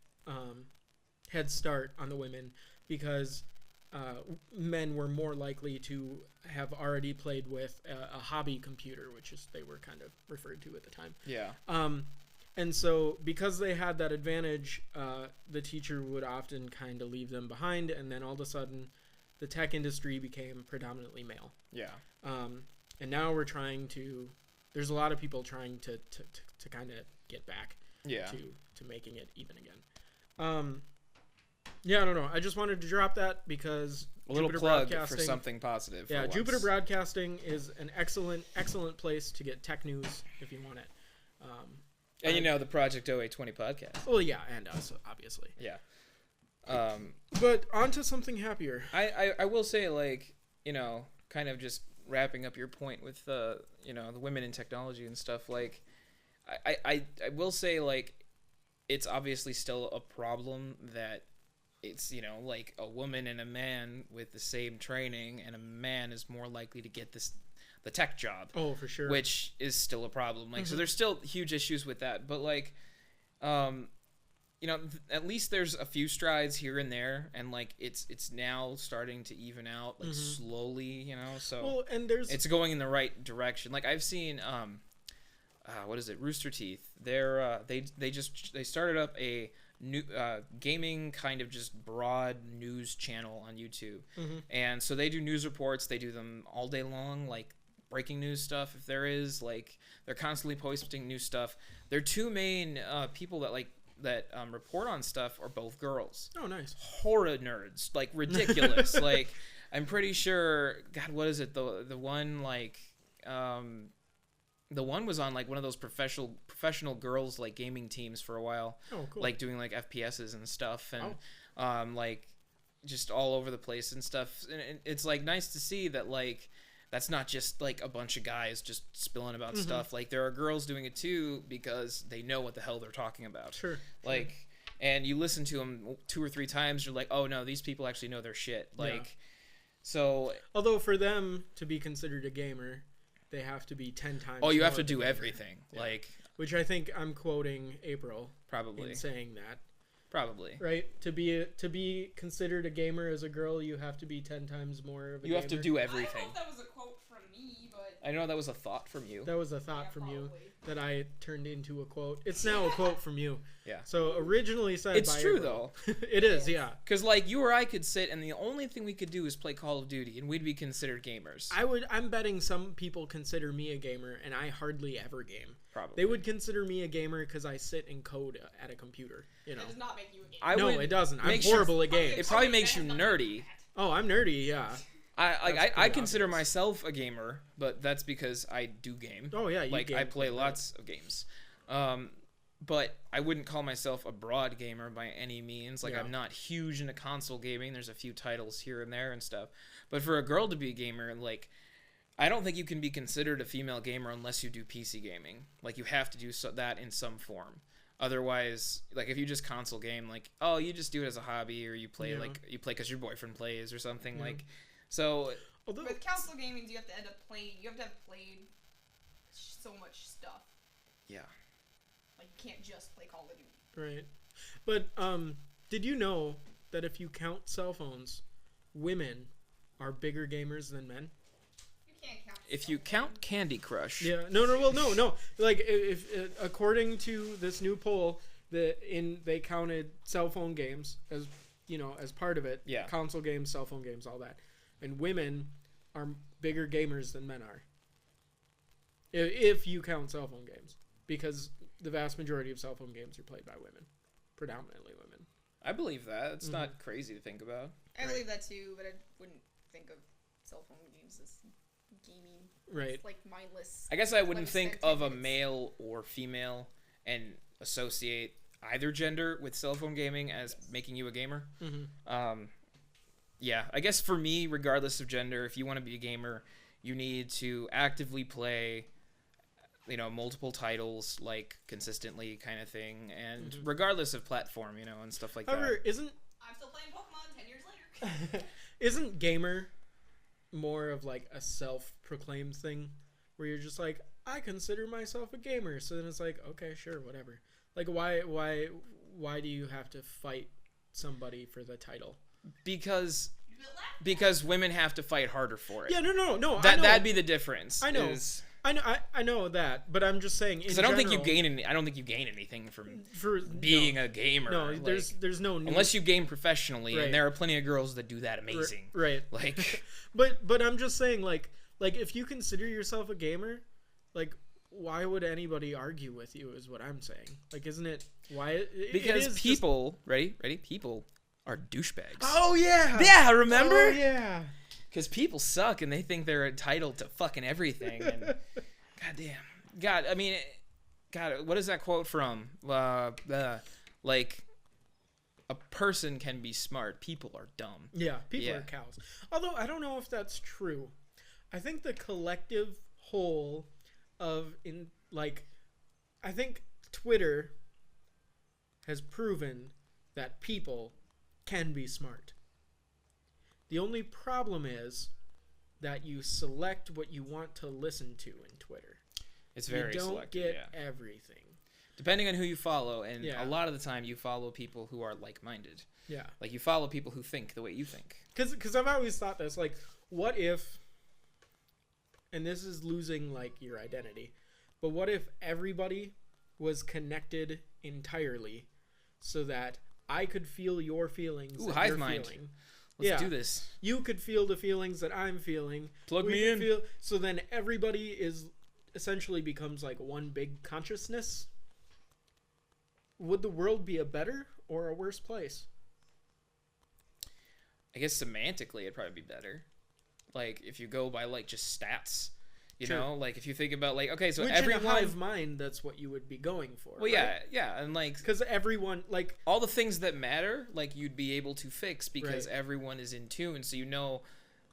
head start on the women because men were more likely to have already played with a hobby computer, which is they were kind of referred to at the time. Yeah. And so because they had that advantage, the teacher would often kind of leave them behind, and then all of a sudden the tech industry became predominantly male. Yeah. And now we're trying to, there's a lot of people trying to kind of get back to making it even again. Yeah, I don't know. I just wanted to drop that because a little plug for something positive. Yeah, Jupiter Broadcasting is an excellent place to get tech news if you want it. And you know, the Project 0820 podcast. Well, yeah, and us, obviously. Yeah. But on to something happier. I will say, like, you know, kind of just wrapping up your point with you know, the women in technology and stuff, like, I will say, like, it's obviously still a problem that it's, you know, like a woman and a man with the same training, and a man is more likely to get the tech job. Oh, for sure. Which is still a problem. Like, so there's still huge issues with that. But, like, you know, at least there's a few strides here and there, and, like, it's now starting to even out, like, slowly, you know. So and it's going in the right direction. Like, I've seen what is it, Rooster Teeth. They started up a new gaming kind of just broad news channel on YouTube. And so they do news reports. They do them all day long, like breaking news stuff if there is. Like, they're constantly posting new stuff. Their two main people that report on stuff are both girls. Oh, nice. Horror nerds, like ridiculous. Like, I'm pretty sure, God, what is it, the one, like the one was on, like, one of those professional girls, like, gaming teams for a while. Oh, cool. Like, doing, like, FPSs and stuff, and like, just all over the place and stuff. And it's, like, nice to see that, like, that's not just, like, a bunch of guys just spilling about stuff. Like, there are girls doing it too because they know what the hell they're talking about. Sure. Like, and you listen to them 2 or 3 times, you're like, oh no, these people actually know their shit. Like, so. Although for them to be considered a gamer, they have to be 10 times. Oh, you have to do everything. Yeah. Like, which I think I'm quoting April. Probably. In saying that. Probably. Right? To be considered a gamer as a girl, you have to be 10 times more of a gamer. You have to do everything. I don't know if that was a quote from me, but I know that was a thought from you. That was a thought from you that I turned into a quote. It's now a quote from you. Yeah. So originally said it's by true April. though. It is, yeah. Because, like, you or I could sit and the only thing we could do is play Call of Duty and we'd be considered gamers. I'm betting some people consider me a gamer and I hardly ever game. Probably. They would consider me a gamer because I sit and code at a computer. You know. That does not make you a gamer. No, it doesn't. I'm horrible at games. It probably makes you nerdy. Oh, I'm nerdy, yeah. I consider myself a gamer, but that's because I do game. Oh yeah, you like game I play lots of games. But I wouldn't call myself a broad gamer by any means. Like, I'm not huge into console gaming. There's a few titles here and there and stuff. But for a girl to be a gamer, like, I don't think you can be considered a female gamer unless you do PC gaming. Like, you have to do that in some form. Otherwise, like, if you just console game, like, oh, you just do it as a hobby, or you play like you play because your boyfriend plays or something. Like, so. Although with console gaming, you have to end up playing. You have to have played so much stuff. Yeah. Like, you can't just play Call of Duty. Right. But did you know that if you count cell phones, women are bigger gamers than men? You can't count. If you count Candy Crush. Yeah. No. Like, if according to this new poll, they counted cell phone games as as part of it. Yeah. Console games, cell phone games, all that. And women are bigger gamers than men are. If you count cell phone games, because the vast majority of cell phone games are played by women, predominantly women. I believe that. It's not crazy to think about. I believe that too, but I wouldn't think of cell phone games as gaming. Right. It's like mindless. I guess I wouldn't think spend 10 of a minutes. male or female and associate either gender with cell phone gaming as making you a gamer. Yeah, I guess for me, regardless of gender, if you want to be a gamer, you need to actively play, multiple titles, like, consistently kind of thing, and regardless of platform, and stuff like However, that. I'm still playing Pokemon 10 years later. isn't gamer more of like a self-proclaimed thing, where you're just like, I consider myself a gamer. So then it's like, okay, sure, whatever. Like, why do you have to fight somebody for the title? Because You feel that? women have to fight harder for it. Yeah, no. I know. That'd be the difference. I know. I know that, but I'm just saying. Because I don't think you gain anything from for being a gamer. No, like, there's no need. unless you game professionally, Right. and there are plenty of girls that do that amazing. Right. Like, But I'm just saying, like if you consider yourself a gamer, like, why would anybody argue with you? Is what I'm saying. Like, isn't it why? because it is people, ready? People are douchebags. Oh yeah. Yeah, remember? Oh yeah. Because people suck and they think they're entitled to fucking everything. And God, I mean, God, what is that quote from? Like, a person can be smart. People are dumb. Yeah, people Yeah. are cows. Although I don't know if that's true. I think the collective whole I think Twitter has proven that people can be smart. The only problem is that you select what you want to listen to in Twitter. It's very you don't selective, get yeah. everything. Depending on who you follow, and Yeah. a lot of the time you follow people who are like-minded. Yeah. Like, you follow people who think the way you think. Because I've always thought this, like, what if, and this is losing, like, your identity, but what if everybody was connected entirely so that I could feel your feelings Ooh, that hive you're mind. feeling? Let's do this. You could feel the feelings that I'm feeling. Plug We me could in. So then everybody is essentially becomes like one big consciousness. Would the world be a better or a worse place? I guess semantically it'd probably be better. Like, if you go by, like, just stats. You Sure. know? Like, if you think about, like, okay, so Which everyone... in a hive mind, that's what you would be going for. Well, yeah, and, like... Because everyone, like... all the things that matter, like, you'd be able to fix because Right. everyone is in tune. So you know,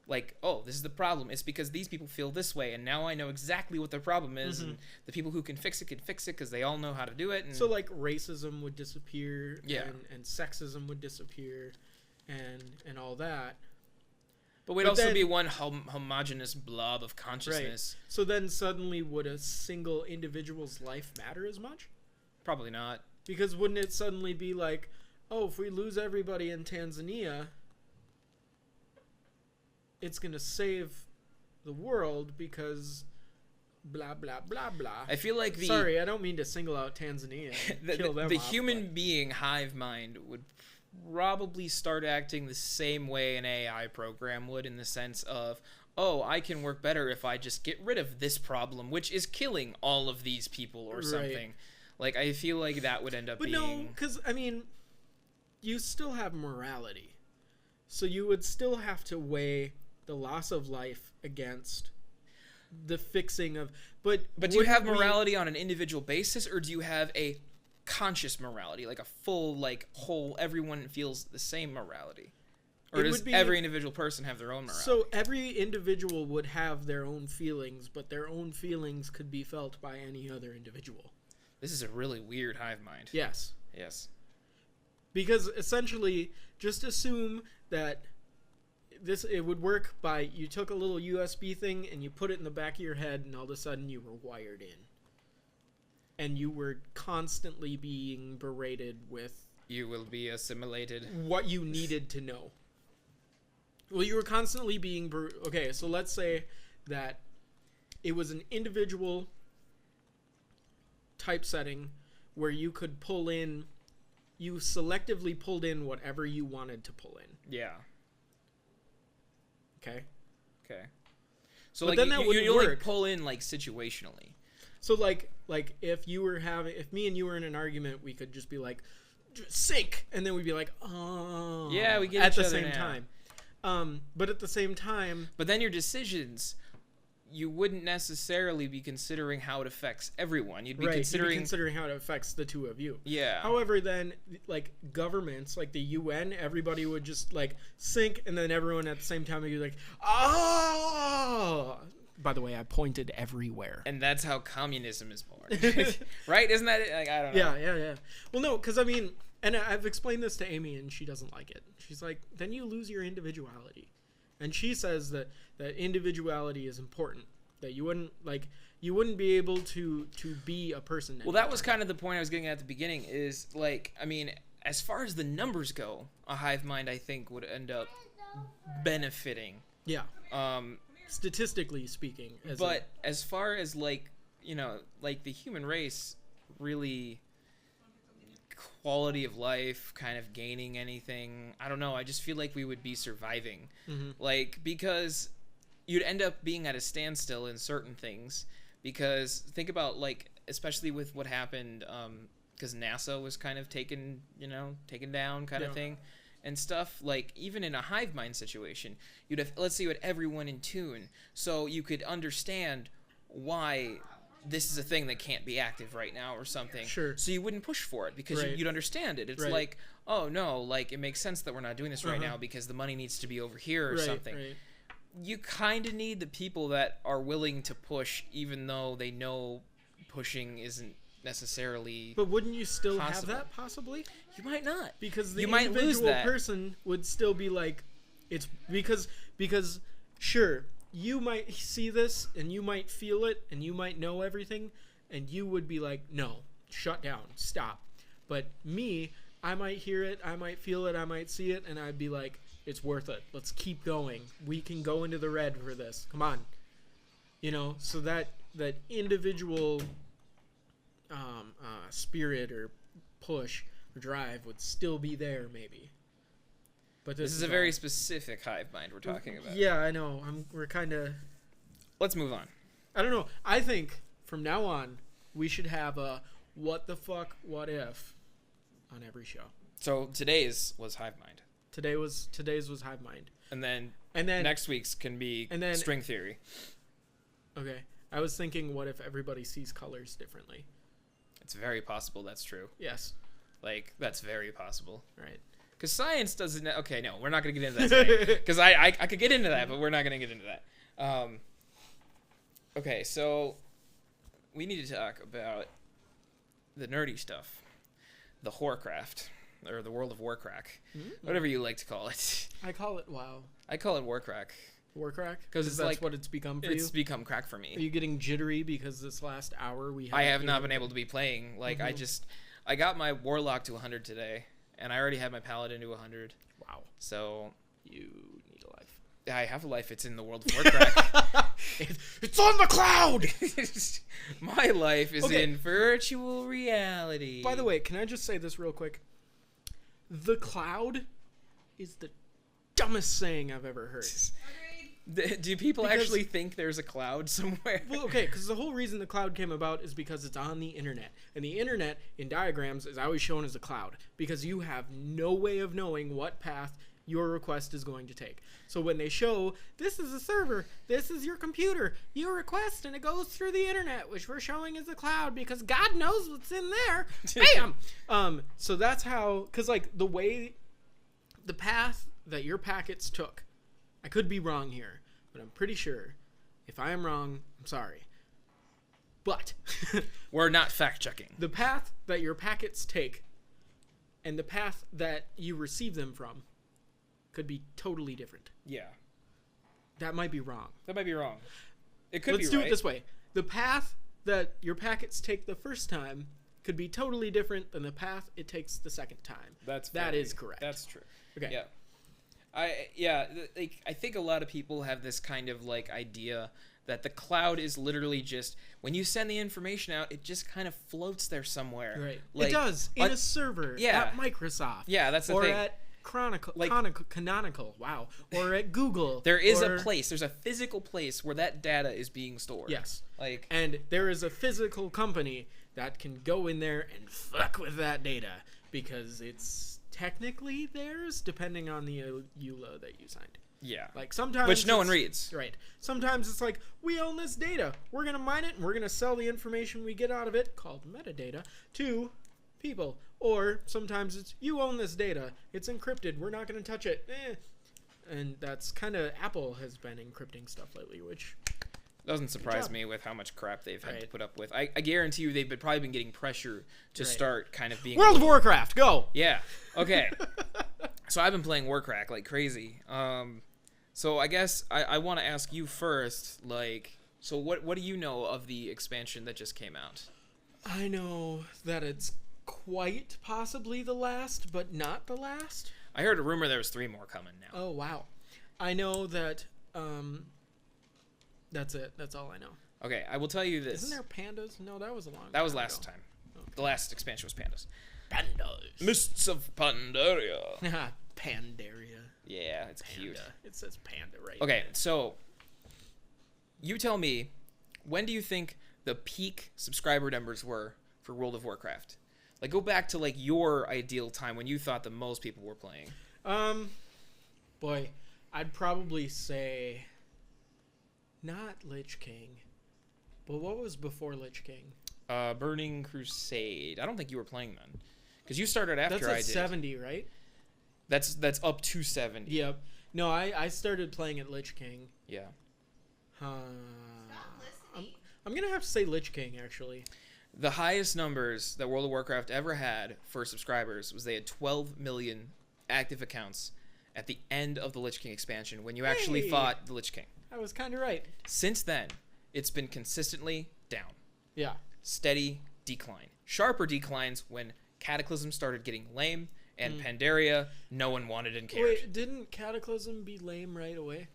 like, oh, this is the problem. It's because these people feel this way, and now I know exactly what the problem is. And the people who can fix it because they all know how to do it. And So, like, racism would disappear. Yeah. And sexism would disappear. And all that. but we'd but also then- be one homogenous blob of consciousness. So then suddenly would a single individual's life matter as much? Probably not. Because wouldn't it suddenly be like, oh, if we lose everybody in Tanzania, it's going to save the world because blah, blah, blah, blah. I feel like the Sorry, I don't mean to single out Tanzania and kill them the off, human but- being hive mind would probably start acting the same way an AI program would, in the sense of, oh, I can work better if I just get rid of this problem, which is killing all of these people or Right. something. Like, I feel like that would end up But being... no, because, I mean, you still have morality. So you would still have to weigh the loss of life against the fixing of... But But do you have wouldn't we- morality on an individual basis, or do you have a conscious morality, like a full, like, whole, everyone feels the same morality? Or It does would be- every individual person have their own morality? So every individual would have their own feelings, but their own feelings could be felt by any other individual. This is a really weird hive mind. Yes. Yes. Because essentially, just assume that it would work by you took a little USB thing and you put it in the back of your head, and all of a sudden you were wired in. And you were constantly being berated with You will be assimilated. what you needed to know. Well, you were constantly being... Okay, so let's say that it was an individual typesetting where you could pull in, you selectively pulled in whatever you wanted to pull in. Yeah. Okay. So But like then that wouldn't you only work. pull in like situationally. So like if me and you were in an argument, we could just be like, sink, and then we'd be like, oh, Yeah, we get at each the other same now. time. But at the same time, But then your decisions, you wouldn't necessarily be considering how it affects everyone. You'd be right, considering. you'd be considering how it affects the two of you. Yeah. However, then, like, governments, like the UN, everybody would just, like, sink, and then everyone at the same time would be like, oh! By the way, I pointed everywhere. And that's how communism is born. Right? Isn't that it? Like, I don't know. Yeah. Well, no, because, I mean, and I've explained this to Amy, and she doesn't like it. She's like, then you lose your individuality. And she says that individuality is important. That you wouldn't be able to be a person. Well, that was kind of the point I was getting at the beginning is, like, I mean, as far as the numbers go, a hive mind, I think, would end up benefiting. Yeah. Statistically speaking. As far as, like, you know, like the human race really quality of life kind of gaining anything, I don't know, I just feel like we would be surviving. Like, because you'd end up being at a standstill in certain things, because think about, like, especially with what happened, because NASA was kind of taken down kind of thing and stuff. Like, even in a hive mind situation, you'd have, let's say you had everyone in tune, so you could understand why this is a thing that can't be active right now or something. Sure. So you wouldn't push for it because Right. you'd understand it. It's Right. like, oh no, like, it makes sense that we're not doing this right now because the money needs to be over here or something. Right. You kind of need the people that are willing to push, even though they know pushing isn't necessarily. But wouldn't you still Possible. have that possibly? You might not. Because the You might lose individual that. person would still be like, it's because sure, you might see this and you might feel it and you might know everything and you would be like, no, shut down, stop. But me, I might hear it, I might feel it, I might see it, and I'd be like, it's worth it. Let's keep going. We can go into the red for this. Come on. You know, so that individual spirit or push or drive would still be there, maybe. But This is a very specific hive mind we're talking about. Yeah, I know. We're kind of. Let's move on. I don't know. I think from now on we should have a what the fuck, what if on every show. So today's was hive mind, Today's was hive mind, and then and then next week's can be and then- string theory. okay. I was thinking, what if everybody sees colors differently? It's very possible that's true. Yes. Like, that's very possible. Right. Because science doesn't. Okay, no, we're not going to get into that today. Because I could get into that, but we're not going to get into that. Okay, so we need to talk about the nerdy stuff, the Warcraft, or the World of Warcraft, whatever you like to call it. I call it WoW. I call it Warcraft. Warcrack? 'Cause it's that's like- what it's become for you? It's become crack for Are me. you getting jittery because this last hour we I have haven't not even- been able to be playing. Like, I got my Warlock to 100 today, and I already had my Paladin to 100. Wow. So You need a life. I have a life. It's in the World of Warcraft. It's on the cloud! My life is Okay. in virtual reality. By the way, can I just say this real quick? The cloud is the dumbest saying I've ever heard. Do people Because- actually think there's a cloud somewhere? Well, okay, because the whole reason the cloud came about is because it's on the internet. And the internet, in diagrams, is always shown as a cloud. Because you have no way of knowing what path your request is going to take. So when they show, this is a server, this is your computer, you request, and it goes through the internet, which we're showing as a cloud, because God knows what's in there. Bam! So that's how, because, like, the path that your packets took, I could be wrong here, but I'm pretty sure. If I am wrong, I'm sorry. But We're not fact checking. the path that your packets take and the path that you receive them from could be totally different. Yeah, That might be wrong. that might be wrong. It could Let's be do right. it this way. The path that your packets take the first time could be totally different than the path it takes the second time. That is correct. That's true. Okay. Yeah. I think a lot of people have this kind of like idea that the cloud is literally just when you send the information out, it just kind of floats there somewhere. Right. Like, it does in a server at Microsoft. Yeah, that's the or thing. At Like- Canonical. Wow. Or at Google. There is or, a place. There's a physical place where that data is being stored. Yes. Like, And there is a physical company that can go in there and fuck with that data because it's technically theirs, depending on the EULA that you signed. yeah. Like sometimes, Which no one it's- reads. Right. Sometimes it's like we own this data. We're gonna mine it and we're gonna sell the information we get out of it, called metadata, to people. Or sometimes it's you own this data. It's encrypted. We're not gonna touch it. And that's kind of Apple has been encrypting stuff lately, which Doesn't surprise job. me with how much crap they've had to Right. put up with. I guarantee you they've probably been getting pressure to Right. start kind of being... World of Warcraft, go. Yeah. Okay. So I've been playing Warcraft like crazy. So I guess I want to ask you first, like, so what do you know of the expansion that just came out? I know that it's quite possibly the last, but not the last. I heard a rumor there was 3 more coming now. Oh wow. I know that that's it. That's all I know. Okay, I will tell you this. Isn't there pandas? No, that was a long That was time last ago. time. The last expansion was Pandas. Pandas. Mists of Pandaria. Pandaria. Yeah, it's cute. Panda. It says panda right Okay, so you tell me, when do you think the peak subscriber numbers were for World of Warcraft? Like, go back to like your ideal time when you thought the most people were playing. Boy, I'd probably say not Lich King. But what was before Lich King? Burning Crusade. I don't think you were playing then, because you started after That's I at did. 70, right? That's up to 70. Yep. No, I started playing at Lich King. Yeah. Stop I'm, listening. I'm gonna have to say Lich King, actually. The highest numbers that World of Warcraft ever had for subscribers was they had 12 million active accounts at the end of the Lich King expansion when you actually Hey! fought the Lich King. I was kind of right. Since then, it's been consistently down. Yeah. Steady decline. Sharper declines when Cataclysm started getting lame and Pandaria, no one wanted and cared. Wait, didn't Cataclysm be lame right away?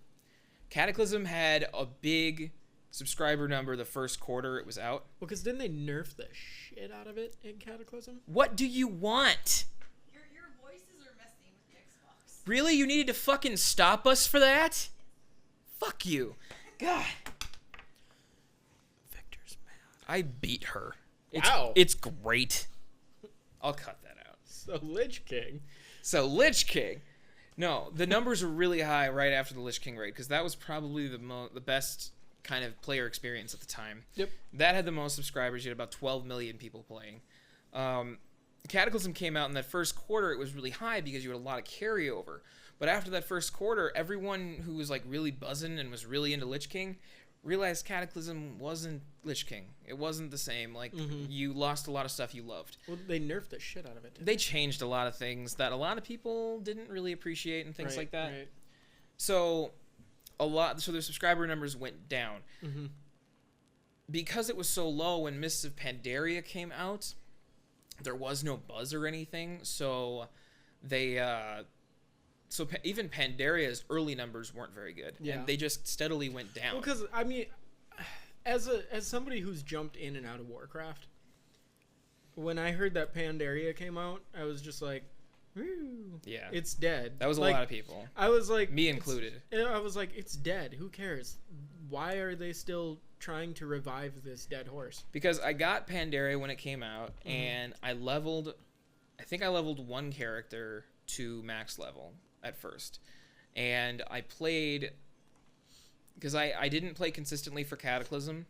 Cataclysm had a big subscriber number the first quarter it was out. Well, because didn't they nerf the shit out of it in Cataclysm? What do you want? Your voices are messing with the Xbox. Really? You needed to fucking stop us for that? Fuck you. God. Victor's mad. I beat her. It's, Wow. It's great. I'll cut that out. So Lich King. So Lich King. No, the numbers were really high right after the Lich King raid because that was probably the best kind of player experience at the time. Yep. That had the most subscribers. You had about 12 million people playing. Cataclysm came out in that first quarter. It was really high because you had a lot of carryover. But after that first quarter, everyone who was like really buzzing and was really into Lich King realized Cataclysm wasn't Lich King. It wasn't the same. Like, you lost a lot of stuff you loved. Well, they nerfed the shit out of it. They changed a lot of things that a lot of people didn't really appreciate and things like that. Right. So their subscriber numbers went down. Because it was so low when Mists of Pandaria came out, there was no buzz or anything. So they even Pandaria's early numbers weren't very good. Yeah. And they just steadily went down. Well, because I mean, as somebody who's jumped in and out of Warcraft, when I heard that Pandaria came out, I was just like, "Woo, Yeah. it's dead." That was a Like, lot of people. I was like, Me it's- included. I was like, "It's dead. Who cares? Why are they still trying to revive this dead horse?" Because I got Pandaria when it came out, and I think I leveled one character to max level at first. And I played, because I didn't play consistently for Cataclysm,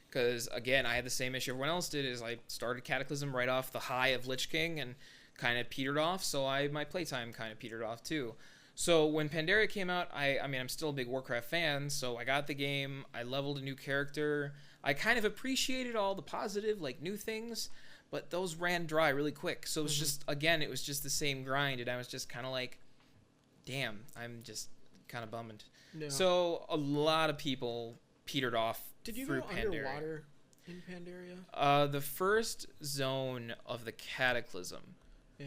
because, again, I had the same issue everyone else did, is I started Cataclysm right off the high of Lich King and kind of petered off, so my playtime kind of petered off too. So when Pandaria came out, I mean, I'm still a big Warcraft fan, so I got the game, I leveled a new character, I kind of appreciated all the positive, like, new things, but those ran dry really quick. So it was just, again, it was just the same grind, and I was just kind of like, damn, I'm just kind of bummed. Yeah. So a lot of people petered off Did you through go Pandaria. underwater in Pandaria? The first zone of the Cataclysm, Yeah.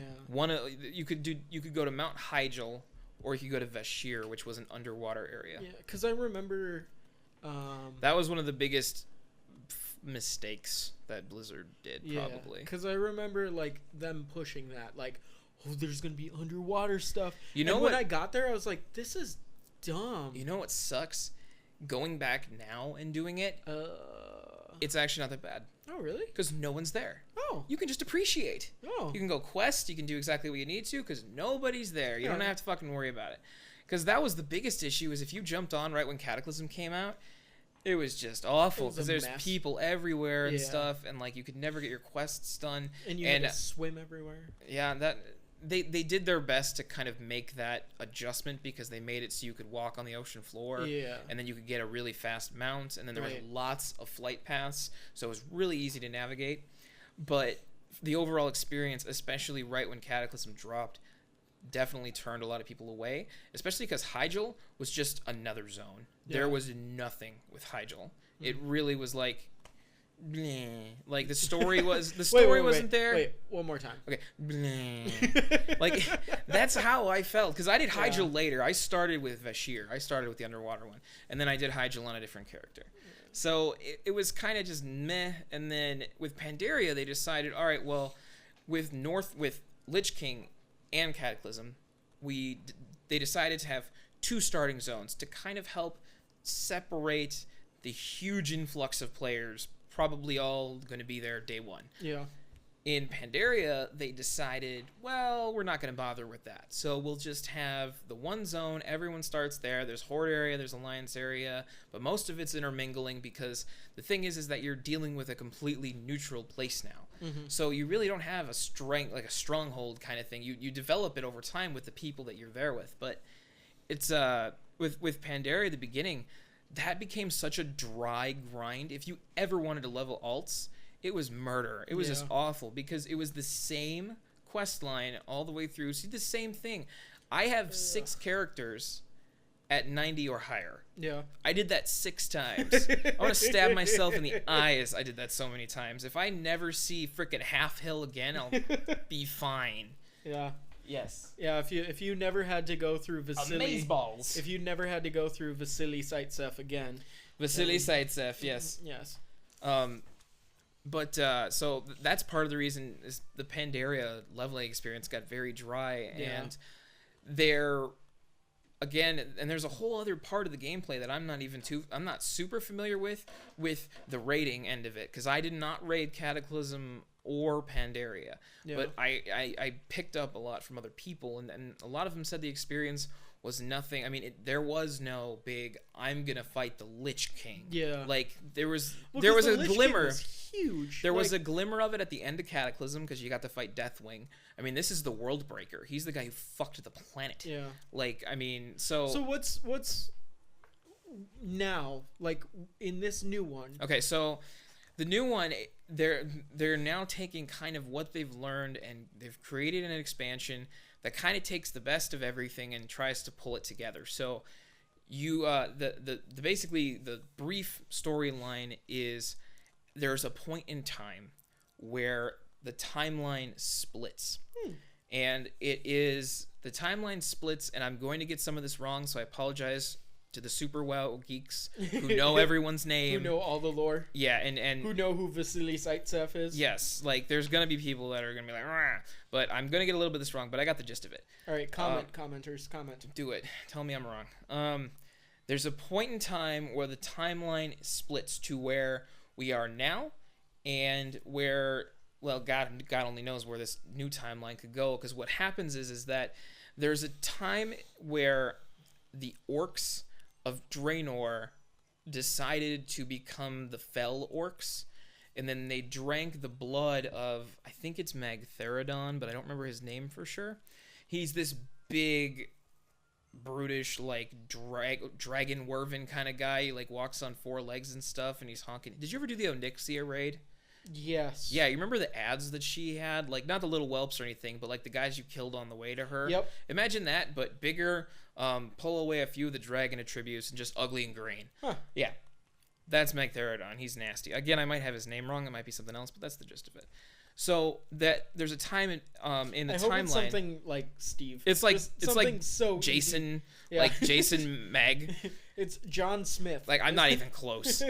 you could go to Mount Hyjal, or you could go to Vashir, which was an underwater area. Yeah, because I remember That was one of the biggest mistakes that Blizzard did, Yeah, probably. because I remember like them pushing that, like, oh, there's gonna be underwater stuff. You know and what? when I got there, I was like, this is dumb. You know what sucks? Going back now and doing it, it's actually not that bad. Oh, really? Because no one's there. Oh. You can just appreciate. Oh. You can go quest. You can do exactly what you need to because nobody's there. You don't have to fucking worry about it. Because that was the biggest issue is if you jumped on right when Cataclysm came out, it was just awful because there's mess. people everywhere and Yeah. stuff, and like you could never get your quests done. And you had to swim everywhere. Yeah, that they did their best to kind of make that adjustment because they made it so you could walk on the ocean floor. Yeah. And then you could get a really fast mount, and then there Right. was lots of flight paths, so it was really easy to navigate. But the overall experience, especially right when Cataclysm dropped, definitely turned a lot of people away, especially because Hyjal was just another zone. Yeah. There was nothing with Hyjal. It really was like, bleh. Like the story wasn't there. Wait, one more time. Okay, bleh. Like that's how I felt because I did Hyjal later. I started with Vashir. I started with the underwater one, and then I did Hyjal on a different character. So it was kind of just meh. And then with Pandaria, they decided, all right, well, with Lich King and Cataclysm, they decided to have 2 starting zones to kind of help separate the huge influx of players, probably all going to be there day one. Yeah. In Pandaria, they decided, well, we're not going to bother with that. So we'll just have the one zone. Everyone starts there. There's Horde area, there's Alliance area, but most of it's intermingling because the thing is that you're dealing with a completely neutral place now. Mm-hmm. So you really don't have a stronghold kind of thing. You develop it over time with the people that you're there with. But it's with Pandaria at the beginning, that became such a dry grind. If you ever wanted to level alts, it was murder. It was just awful because it was the same quest line all the way through. See, the same thing. I have 6 characters at 90 or higher. Yeah. I did that 6 times. I want to stab myself in the eyes. I did that so many times. If I never see frickin' Half Hill again, I'll be fine. Yeah. Yes. Yeah, if you never had to go through Vasily, Amazeballs. if you never had to go through Vasily Zaitsev again. Vasily Zaitsev, yes. Yes. But so that's part of the reason is the Pandaria leveling experience got very dry, and there's a whole other part of the gameplay that I'm not super familiar with the raiding end of it, because I did not raid Cataclysm or Pandaria, but I picked up a lot from other people, and a lot of them said the experience was nothing. I mean, there was no big I'm gonna fight the Lich King. Yeah. Like there was a Lich glimmer. King was huge. There was a glimmer of it at the end of Cataclysm because you got to fight Deathwing. I mean, this is the World Breaker. He's the guy who fucked the planet. Yeah. Like, I mean, so what's now, like, in this new one? Okay, so the new one, they're now taking kind of what they've learned, and they've created an expansion that kind of takes the best of everything and tries to pull it together. So you basically the brief storyline is there's a point in time where the timeline splits. And the timeline splits, and I'm going to get some of this wrong, so I apologize to the super WoW geeks who know everyone's name. Who know all the lore. Yeah, and who know who Vasily Zaitsev is. Yes, like there's going to be people that are going to be like, rah, but I'm going to get a little bit of this wrong, but I got the gist of it. All right, commenters, comment. Do it. Tell me I'm wrong. There's a point in time where the timeline splits to where we are now and where, well, God only knows where this new timeline could go, because what happens is that there's a time where the orcs of Draenor decided to become the Fell orcs, and then they drank the blood of, I think it's Magtheridon, but I don't remember his name for sure. He's this big, brutish, like dragon werven kind of guy. He like walks on 4 legs and stuff, and he's honking. Did you ever do the Onyxia raid? Yes. Yeah, you remember the ads that she had? Like, not the little whelps or anything, but like the guys you killed on the way to her. Yep. Imagine that, but bigger, pull away a few of the dragon attributes and just ugly and green. Huh. Yeah. That's Magtheridon. He's nasty. Again, I might have his name wrong. It might be something else, but that's the gist of it. So that there's a time in the I hope timeline. it's something like Steve. It's like Just it's like something so Jason, easy. Yeah. like Jason Meg. It's John Smith. Like I'm not even close.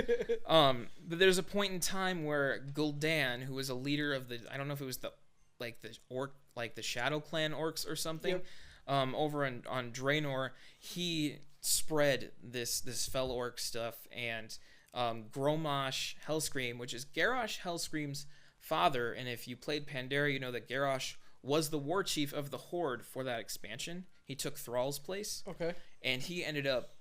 But there's a point in time where Gul'dan, who was a leader of the, I don't know if it was the Shadow Clan orcs or something, Yep. over on Draenor, he spread this fel orc stuff, and Gromosh Hellscream, which is Garrosh Hellscream's father, and if you played Pandaria, you know that Garrosh was the war chief of the Horde for that expansion. He took Thrall's place, Okay. and he ended up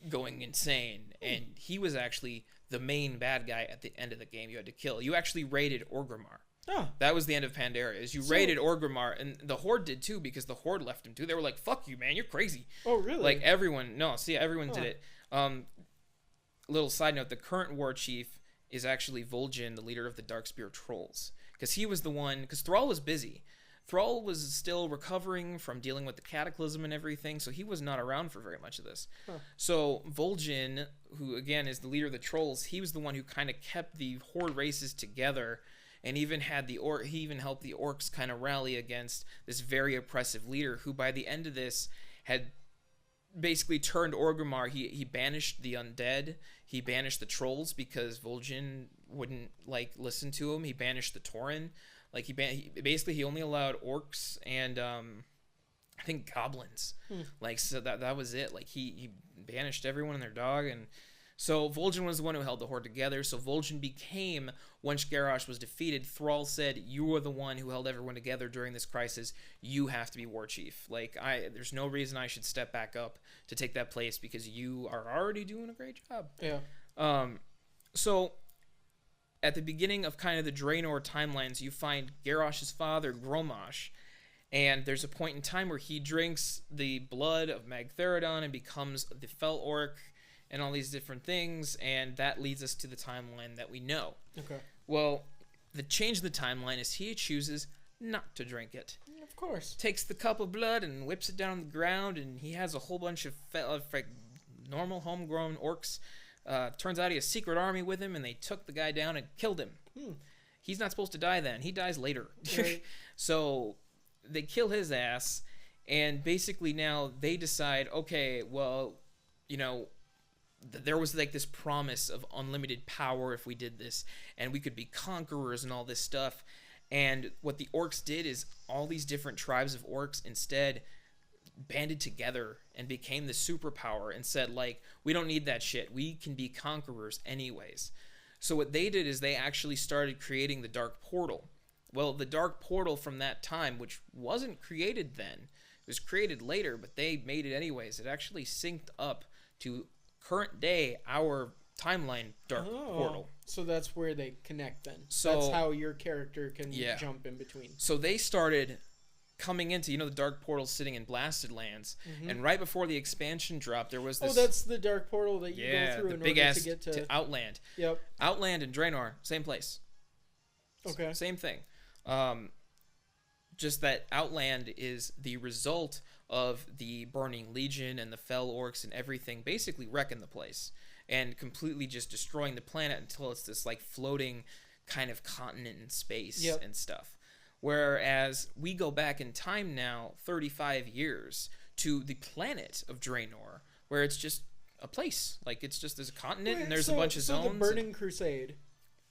going insane, and he was actually the main bad guy at the end of the game you had to kill. You actually raided Orgrimmar. Oh. That was the end of Pandaria, is you raided Orgrimmar, and the Horde did too, because the Horde left him too. They were like, fuck you, man, you're crazy. Oh, really? Like, everyone did it. Little side note, the current war chief is actually Vol'jin, the leader of the Darkspear Trolls, because he was the one, because Thrall was busy. Thrall was still recovering from dealing with the Cataclysm and everything, so he was not around for very much of this. Huh. So Vol'jin, who again is the leader of the Trolls, he was the one who kind of kept the Horde races together, and even had he even helped the orcs kind of rally against this very oppressive leader, who by the end of this had basically turned Orgrimmar. He banished the undead. He banished the trolls because Vol'jin wouldn't listen to him. He banished the Tauren. Like he only allowed orcs and I think goblins. So that was it. Like he banished everyone and their dog, and so Vol'jin was the one who held the Horde together. So Vol'jin became, once Garrosh was defeated, Thrall said, "You are the one who held everyone together during this crisis. You have to be war chief. There's no reason I should step back up to take that place because you are already doing a great job." Yeah. So at the beginning of kind of the Draenor timelines, you find Garrosh's father, Gromosh, and there's a point in time where he drinks the blood of Magtheridon and becomes the Fel Orc and all these different things, and that leads us to the timeline that we know. Okay. Well, the change in the timeline is he chooses not to drink it. Of course. Takes the cup of blood and whips it down on the ground, and he has a whole bunch of normal homegrown orcs. Turns out he has a secret army with him, and they took the guy down and killed him. He's not supposed to die then. He dies later. Right. So they kill his ass, and basically now they decide, okay, well, there was this promise of unlimited power if we did this, and we could be conquerors and all this stuff. And what the orcs did is all these different tribes of orcs instead banded together and became the superpower and said, we don't need that shit. We can be conquerors anyways. So what they did is they actually started creating the Dark Portal. Well, the Dark Portal from that time, which wasn't created then, it was created later, but they made it anyways. It actually synced up to current day, our timeline Dark Portal. So that's where they connect then. So that's how your character can jump in between. So they started coming into, the Dark Portal sitting in Blasted Lands, and right before the expansion dropped, there was this... Oh, that's the Dark Portal that you go through in order to get to Outland. Yep. Outland and Draenor, same place. Okay. Same thing. Just that Outland is the result of the Burning Legion and the Fel Orcs and everything basically wrecking the place and completely just destroying the planet until it's this floating kind of continent in space and stuff. Whereas we go back in time now 35 years to the planet of Draenor, where it's just a place. It's just there's a continent and there's a bunch of zones. So the Burning Crusade.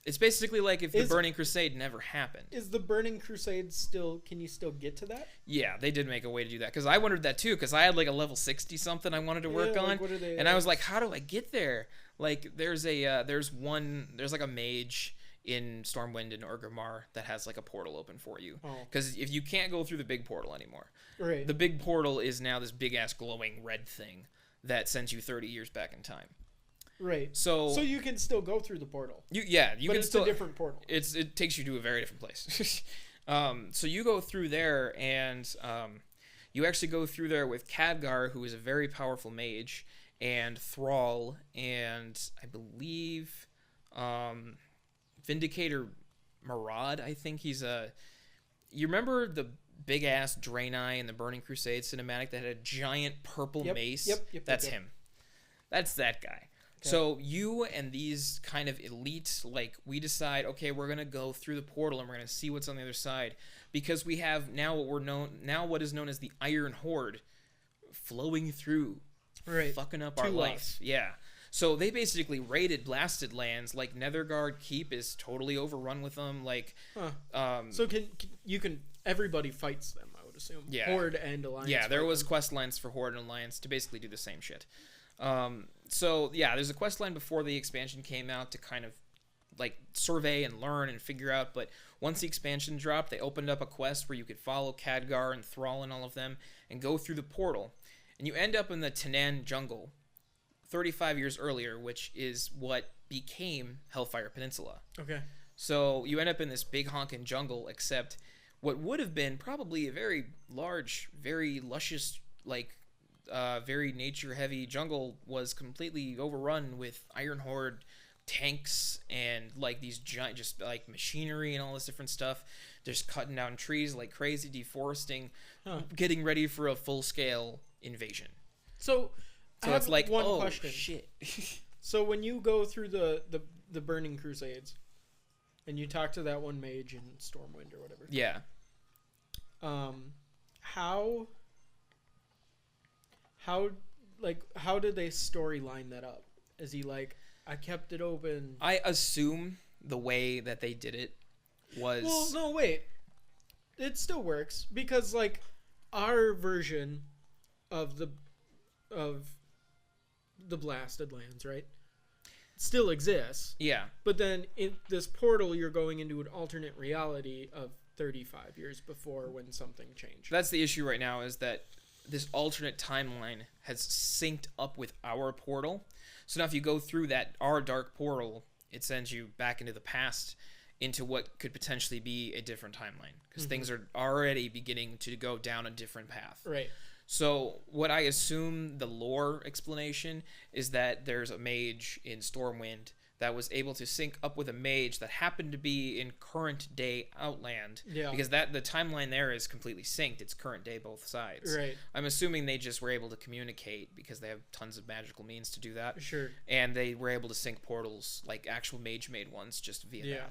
It's basically like if the Burning Crusade never happened. Is the Burning Crusade still... Can you still get to that? Yeah, they did make a way to do that. Because I wondered that too, because I had a level 60 something I wanted to work on. What are they, and I was like, how do I get there? There's a mage in Stormwind and Orgrimmar that has a portal open for you. Because if you can't go through the big portal anymore. Right. The big portal is now this big ass glowing red thing that sends you 30 years back in time. Right. So you can still go through the portal. You but can it's still, a different portal. It takes you to a very different place. So you go through there, and you actually go through there with Khadgar, who is a very powerful mage, and Thrall, and I believe Vindicator Marad. I think he's a... You remember the big ass Draenei in the Burning Crusade cinematic that had a giant purple mace? Yep. That's him. That's that guy. So you and these kind of elite, like, we decide, okay, we're gonna go through the portal and we're gonna see what's on the other side, because we have now what is known as the Iron Horde flowing through, Right. fucking up our To life. us. Yeah. So they basically raided blasted lands. Like Netherguard Keep is totally overrun with them. Like, So everybody fights them, I would assume. Yeah. Horde and Alliance. yeah, there fight was them. quest lines for Horde and Alliance to basically do the same shit. So yeah, there's a quest line before the expansion came out to kind of like survey and learn and figure out. But once the expansion dropped, they opened up a quest where you could follow Khadgar and Thrall and all of them and go through the portal, and you end up in the Tanan jungle 35 years earlier, which is what became Hellfire Peninsula. Okay. So you end up in this big honkin' jungle, except what would have been probably a very large, very luscious, like, very nature-heavy jungle was completely overrun with Iron Horde tanks and, like, these giant, just, like, machinery and all this different stuff. Just cutting down trees like crazy, deforesting, getting ready for a full-scale invasion. So I it's have like, one oh, question. shit. So when you go through the Burning Crusades, and you talk to that one mage in Stormwind or whatever, Yeah. how did they storyline that up? Is he like, I kept it open? I assume the way that they did it was... Well, no, wait. It still works because, like, our version of the blasted lands, right, still exists. Yeah. But then in this portal, you're going into an alternate reality of 35 years before when something changed. That's the issue right now, is that this alternate timeline has synced up with our portal. So now if you go through our dark portal, it sends you back into the past, into what could potentially be a different timeline, because things are already beginning to go down a different path. Right. So what I assume the lore explanation is that there's a mage in Stormwind that was able to sync up with a mage that happened to be in current day Outland. Yeah. Because the timeline there is completely synced. It's current day both sides. Right. I'm assuming they just were able to communicate because they have tons of magical means to do that. Sure. And they were able to sync portals, like actual mage made ones, just via Yeah.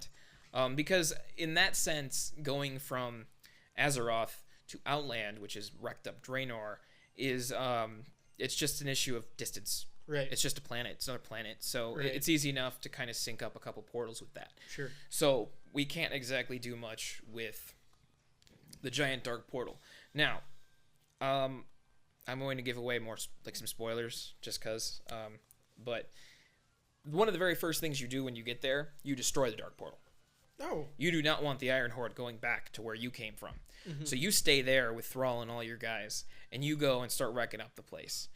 that. Because in that sense, going from Azeroth to Outland, which is wrecked up Draenor, is it's just an issue of distance. Right. It's just a planet. It's another planet. So Right. it's easy enough to kind of sync up a couple portals with that. Sure. So we can't exactly do much with the giant dark portal. Now, I'm going to give away more, like, some spoilers, just because. But one of the very first things you do when you get there, you destroy the dark portal. Oh. You do not want the Iron Horde going back to where you came from. So you stay there with Thrall and all your guys, and you go and start wrecking up the place.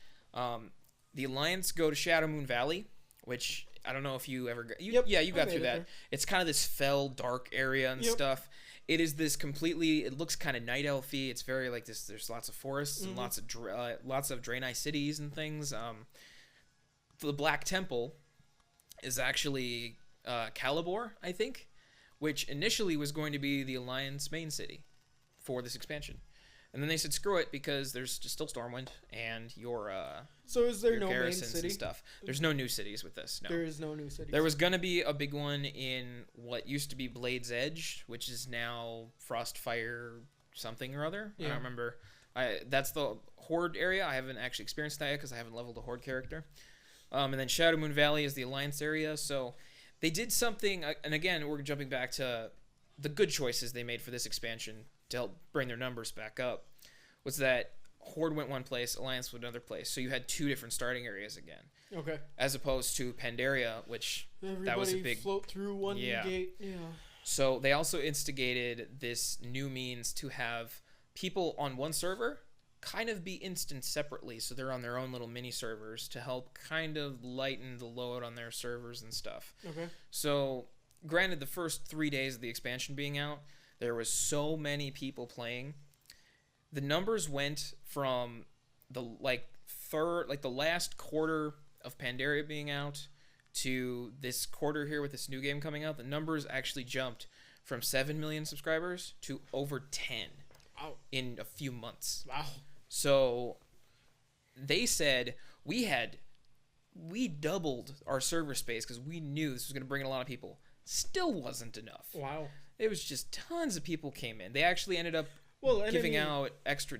The Alliance go to Shadowmoon Valley, which I don't know if you ever... Yep, yeah, you I got made through it that. there. It's kind of this fell, dark area and Yep. stuff. It is this completely... It looks kind of night elfy. It's very like this... There's lots of forests and lots of Draenei cities and things. The Black Temple is actually Calibor, I think, which initially was going to be the Alliance main city for this expansion. And then they said, screw it, because there's just still Stormwind and your So is there your no main garrisons city? and stuff. There's no new cities with this, no. There is no new city. There was going to be a big one in what used to be Blade's Edge, which is now Frostfire something or other. I Yeah. don't remember. That's the Horde area. I haven't actually experienced that yet because I haven't leveled a Horde character. And then Shadowmoon Valley is the Alliance area. So they did something, and again, we're jumping back to the good choices they made for this expansion to help bring their numbers back up, was that Horde went one place, Alliance went another place. So you had two different starting areas again. Okay. As opposed to Pandaria, which Everybody that was a big... float through one Yeah. gate. Yeah. So they also instigated this new means to have people on one server kind of be instanced separately, so they're on their own little mini servers to help kind of lighten the load on their servers and stuff. Okay. So granted, the first 3 days of the expansion being out, there was so many people playing. The numbers went from the the last quarter of Pandaria being out to this quarter here with this new game coming out. The numbers actually jumped from 7 million subscribers to over 10 Wow. in a few months. Wow. So they said we had we doubled our server space because we knew this was going to bring in a lot of people. Still wasn't enough. Wow. It was just tons of people came in. They actually ended up giving out extra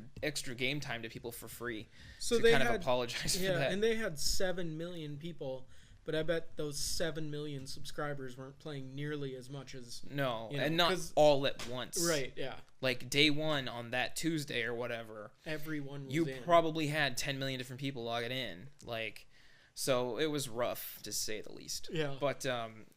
game time to people for free. So to they kind had, of apologize for that. And they had 7 million people, but I bet those 7 million subscribers weren't playing nearly as much as and not all at once. Right, yeah. Like day one on that Tuesday or whatever, everyone was you in. probably had 10 million different people logging in. Like, so it was rough to say the least. Yeah. But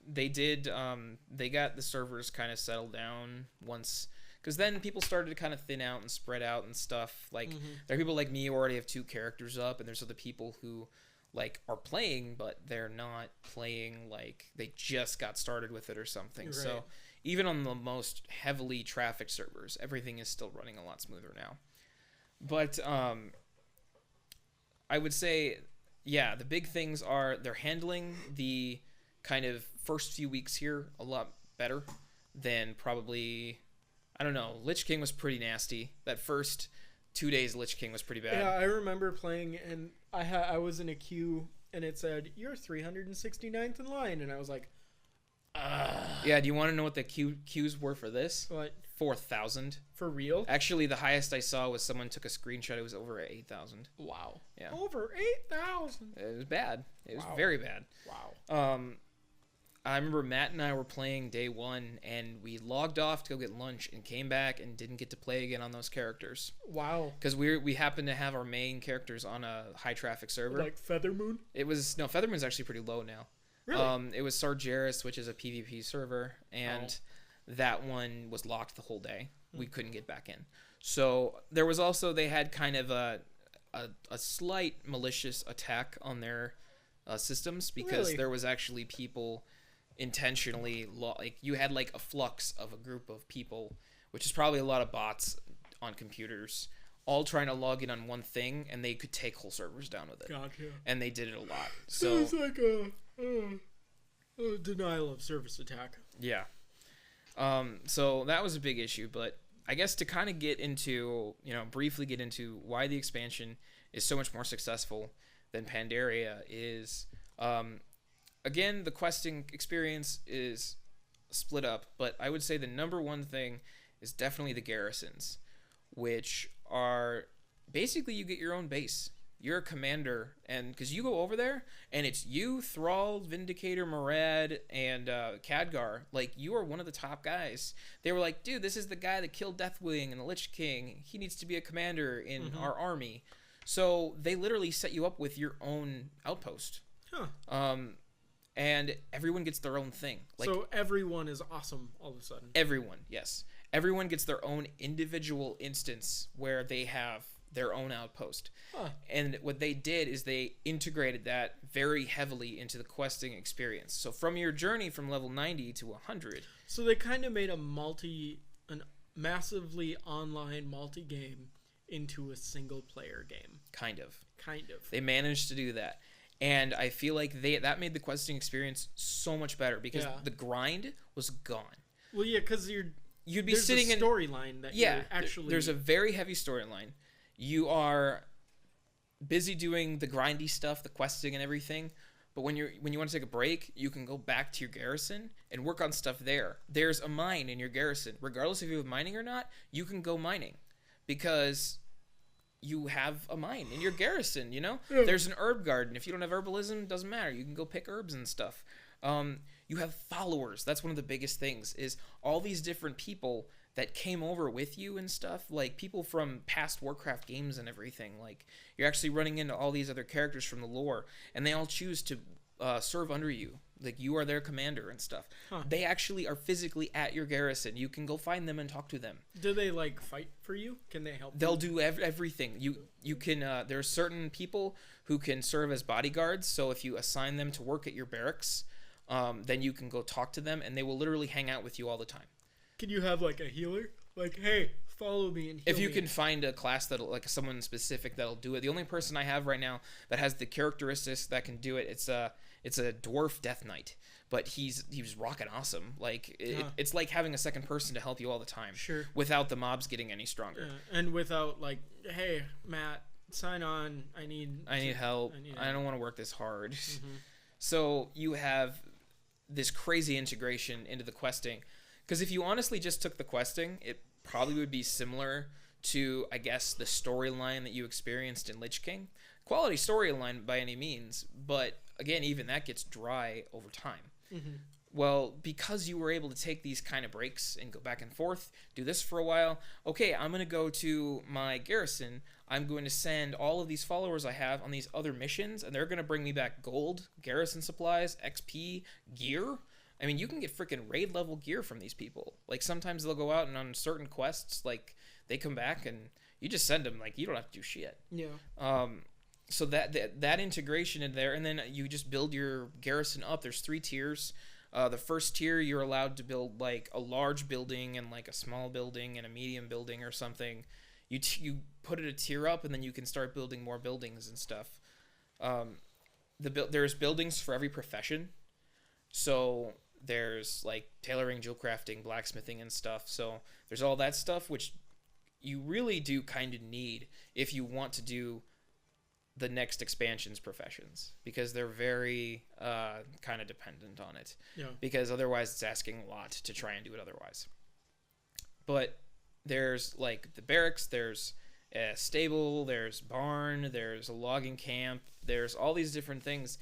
they got the servers kind of settled down once, because then people started to kind of thin out and spread out and stuff. Like there are people like me who already have 2 characters up, and there's other people who like are playing, but they're not playing, like they just got started with it or something. Right. So even on the most heavily trafficked servers, everything is still running a lot smoother now. But I would say, yeah, the big things are they're handling the kind of first few weeks here a lot better than probably, I don't know, Lich King was pretty nasty. That first 2 days Lich King was pretty bad. Yeah, I remember playing, and I was in a queue, and it said, you're 369th in line, and I was like, Yeah, do you want to know what the queues were for this? What? 4,000. For real? Actually, the highest I saw was someone took a screenshot. It was over 8,000. Wow. Yeah. Over 8,000. It was bad. It was Wow. very bad. Wow. I remember Matt and I were playing day one, and we logged off to go get lunch and came back and didn't get to play again on those characters. Wow. Because we happened to have our main characters on a high traffic server. Like Feathermoon? Feathermoon's actually pretty low now. Really? It was Sargeras, which is a PvP server, and that one was locked the whole day. We couldn't get back in. So there was also, they had kind of a slight malicious attack on their systems, because Really? there was actually people intentionally, like you had like a flux of a group of people, which is probably a lot of bots on computers, all trying to log in on one thing, and they could take whole servers down with it. Gotcha. And they did it a lot. So it's like a denial of service attack. yeah. So that was a big issue, but I guess to kind of get into, briefly get into why the expansion is so much more successful than Pandaria is, again, the questing experience is split up, but I would say the number one thing is definitely the garrisons, which are basically you get your own base. You're a commander, and because you go over there, and it's you, Thrall, Vindicator, Murad, and Khadgar. Like, you are one of the top guys. They were like, dude, this is the guy that killed Deathwing and the Lich King. He needs to be a commander in our army. So they literally set you up with your own outpost. Huh. And everyone gets their own thing. Like, so everyone is awesome all of a sudden. everyone, yes. Everyone gets their own individual instance where they have their own outpost. Huh. And what they did is they integrated that very heavily into the questing experience. So from your journey from level 90 to 100. So they kind of made a massively online multi-game into a single-player game. Kind of. They They managed to do that. And I feel like that made the questing experience so much better, because the grind was gone. Well, yeah, because You'd be there's sitting a storyline that you're actually... There's a very heavy storyline. You are busy doing the grindy stuff, the questing and everything, but when you want to take a break, you can go back to your garrison and work on stuff there. There's a mine in your garrison. Regardless if you have mining or not, you can go mining, because you have a mine in your garrison, Yeah. There's an herb garden. If you don't have herbalism, doesn't matter. You can go pick herbs and stuff. You have followers. That's one of the biggest things, is all these different people that came over with you and stuff, like people from past Warcraft games and everything. Like, you're actually running into all these other characters from the lore, and they all choose to serve under you. Like, you are their commander and stuff. Huh. They actually are physically at your garrison. You can go find them and talk to them. Do they, like, fight for you? Can they help They'll you? do everything. You can, there are certain people who can serve as bodyguards, so if you assign them to work at your barracks, then you can go talk to them, and they will literally hang out with you all the time. Can you have, like, a healer? Like, hey, follow me and heal If you me. can find a class that'll, like, someone specific that'll do it. The only person I have right now that has the characteristics that can do it, it's a dwarf death knight, but he's rocking awesome. Like, it's like having a second person to help you all the time. Sure. Without the mobs getting any stronger. And without, like, hey, Matt, sign on. I need help. I don't want to work this hard. Mm-hmm. So you have this crazy integration into the questing. Because if you honestly just took the questing, it probably would be similar to, I guess, the storyline that you experienced in Lich King. Quality storyline by any means, but again, even that gets dry over time. Mm-hmm. Well, because you were able to take these kind of breaks and go back and forth, do this for a while. Okay, I'm going to go to my garrison. I'm going to send all of these followers I have on these other missions, and they're going to bring me back gold, garrison supplies, XP, gear. I mean, you can get freaking raid level gear from these people. Like, sometimes they'll go out and on certain quests, like, they come back and you just send them. Like, you don't have to do shit. Yeah. So that integration in there, and then you just build your garrison up. There's 3 tiers. The first tier, you're allowed to build like a large building and like a small building and a medium building or something. You put it a tier up, and then you can start building more buildings and stuff. There's buildings for every profession. So there's like tailoring, jewel crafting, blacksmithing, and stuff. So there's all that stuff, which you really do kind of need if you want to do the next expansion's professions, because they're very kind of dependent on it. Yeah. Because otherwise it's asking a lot to try and do it otherwise. But there's like the barracks, there's a stable, there's barn, there's a logging camp, there's all these different things.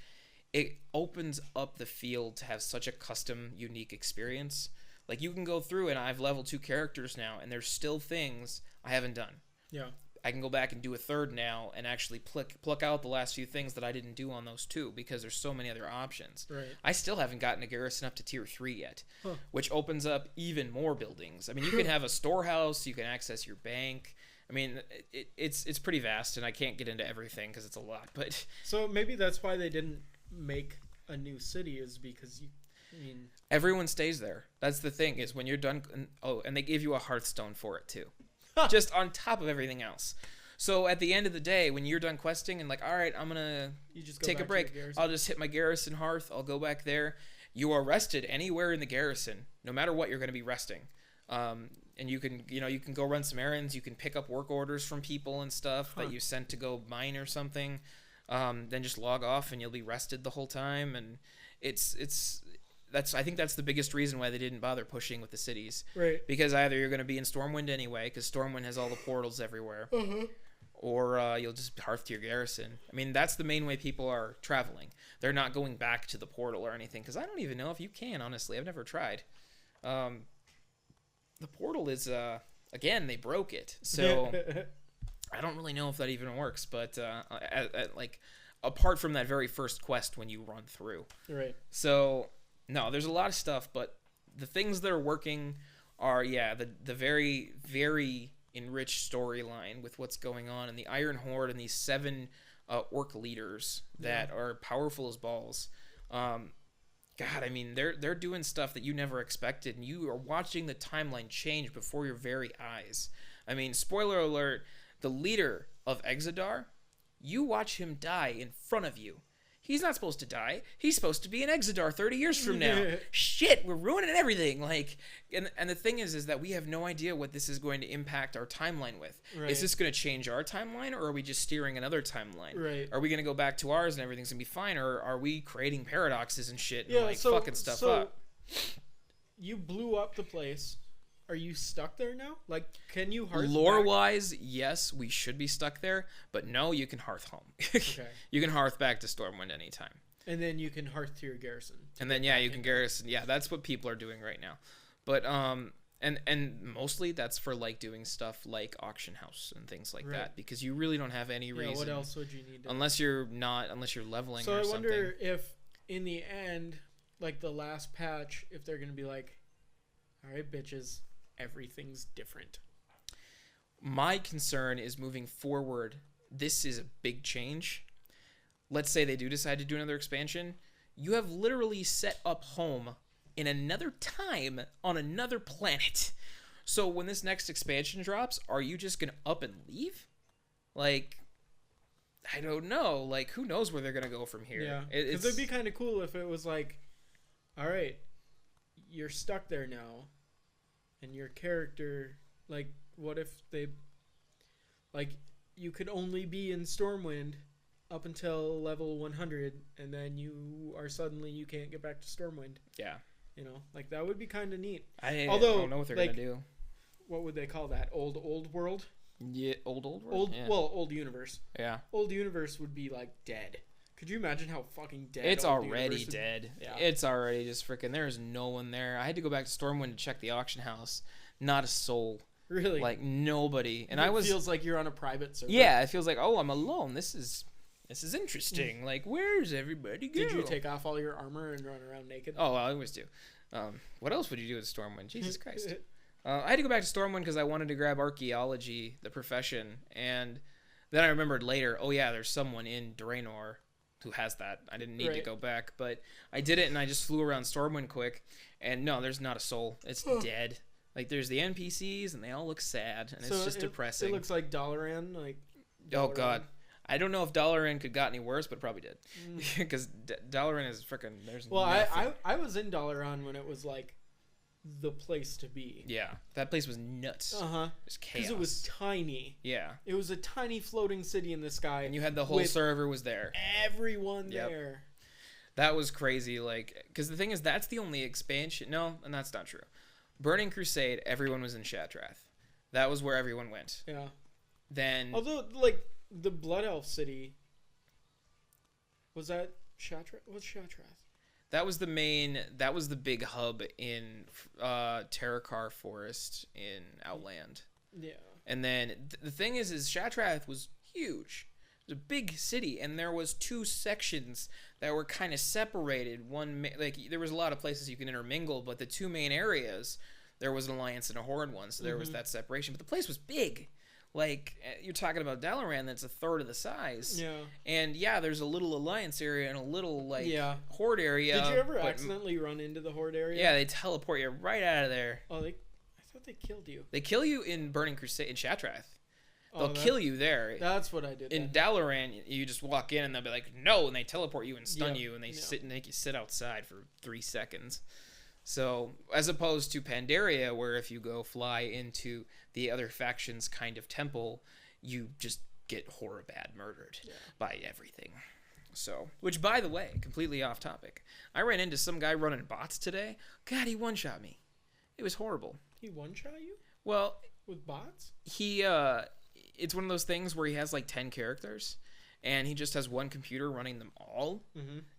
It opens up the field to have such a custom, unique experience. Like, you can go through, and I've leveled 2 characters now, and there's still things I haven't done. Yeah. I can go back and do a 3rd now and actually pluck out the last few things that I didn't do on those 2, because there's so many other options. Right. I still haven't gotten a garrison up to tier 3 yet, which opens up even more buildings. I mean, you can have a storehouse, you can access your bank. I mean, it's pretty vast, and I can't get into everything because it's a lot. But so maybe that's why they didn't make a new city, is because everyone stays there. That's the thing, is when you're done. And they give you a Hearthstone for it too. Just on top of everything else. So at the end of the day, when you're done questing and like, all right, I'm gonna take a break, I'll just hit my garrison hearth, I'll go back there. You are rested anywhere in the garrison, no matter what, you're gonna be resting. And you can go run some errands, you can pick up work orders from people and stuff that you sent to go mine or something. Then just log off and you'll be rested the whole time. And I think that's the biggest reason why they didn't bother pushing with the cities. Right. Because either you're going to be in Stormwind anyway, because Stormwind has all the portals everywhere, or you'll just hearth to your garrison. I mean, that's the main way people are traveling. They're not going back to the portal or anything, because I don't even know if you can, honestly. I've never tried. The portal is, again, they broke it. So I don't really know if that even works, but like, apart from that very first quest when you run through. Right. So... no, there's a lot of stuff, but the things that are working are, the very, very enriched storyline with what's going on, and the Iron Horde and these 7 orc leaders that are powerful as balls. God, I mean, they're doing stuff that you never expected, and you are watching the timeline change before your very eyes. I mean, spoiler alert, the leader of Exodar, you watch him die in front of you. He's not supposed to die. He's supposed to be an Exodar 30 years from now. Shit, we're ruining everything. Like, and the thing is that we have no idea what this is going to impact our timeline with. Right. Is this going to change our timeline, or are we just steering another timeline? Right. Are we going to go back to ours and everything's going to be fine, or are we creating paradoxes and shit and fucking stuff up? You blew up the place. Are you stuck there now? Like, can you hearth Lore-wise, yes, we should be stuck there, but no, you can hearth home. Okay. You can hearth back to Stormwind anytime. And then you can hearth to your garrison. And then, you can garrison. Yeah, that's what people are doing right now. But, and mostly that's for, like, doing stuff like auction house and things like that, because you really don't have any reason. What else would you need to unless you're leveling so or I something. wonder if, in the end, like, the last patch, if they're going to be like, all right, bitches, everything's different. My concern is moving forward. This is a big change. Let's say they do decide to do another expansion. You have literally set up home in another time on another planet. So when this next expansion drops, are you just going to up and leave? Like, I don't know. Like, who knows where they're going to go from here? Yeah, because it'd be kind of cool if it was like, all right, you're stuck there now. And your character, like, what if they, like, you could only be in Stormwind up until level 100, and then you can't get back to Stormwind. Yeah. You know, like that would be kind of neat. I Although, don't know what they're like, gonna do. What would they call that? Old world? Yeah, old world. Yeah. Well, old universe. Yeah. Old universe would be like dead. Could you imagine how fucking dead? It's old already universe would- dead. Yeah. It's already just freaking. There's no one there. I had to go back to Stormwind to check the auction house. Not a soul. Really? Like nobody. And it I was. feels like you're on a private server. Yeah, it feels like, oh, I'm alone. This is interesting. Like, where's everybody go? Did you take off all your armor and run around naked? Oh, I always do. What else would you do with Stormwind? Jesus Christ. I had to go back to Stormwind because I wanted to grab archaeology, the profession, and then I remembered later, oh yeah, there's someone in Draenor who has that. I didn't need to go back, but I did it, and I just flew around Stormwind quick, and no, there's not a soul. It's dead. Like, there's the NPCs, and they all look sad, and it's just depressing. It looks like Dalaran, like. Oh God, I don't know if Dalaran could got any worse, but it probably did, because Dalaran is freaking. There's well, nothing. I was in Dalaran when it was like the place to be. Yeah, that place was nuts. It's chaos. Because it was tiny. Yeah, it was a tiny floating city in the sky, and you had the whole server was there. Everyone there. That was crazy. Like, because the thing is, that's the only expansion. No, and that's not true. Burning Crusade, everyone was in Shatrath. That was where everyone went. Yeah. Then, although, like, the Blood Elf city, was that Shatrath? What's Shatrath? That was the main. That was the big hub in Terrakar Forest in Outland. Yeah. And then the thing is Shatrath was huge. It was a big city, and there was two sections that were kind of separated. One, like, there was a lot of places you can intermingle, but the two main areas, there was an Alliance and a Horde one, so there was that separation. But the place was big. Like, you're talking about Dalaran, that's a third of the size. Yeah. And yeah, there's a little Alliance area and a little, like, Horde area. Did you ever accidentally run into the Horde area? Yeah, they teleport you right out of there. Oh, I thought they killed you. They kill you in Burning Crusade, in Shatrath. They'll kill you there. That's what I did. In Dalaran, you just walk in and they'll be like, no, and they teleport you and stun you, and they sit and make you sit outside for 3 seconds. So, as opposed to Pandaria, where if you go fly into the other faction's kind of temple, you just get horribad murdered by everything. So, which, by the way, completely off topic, I ran into some guy running bots today. God, he one-shot me. It was horrible. He one-shot you? Well, with bots? It's one of those things where he has like 10 characters, and he just has one computer running them all,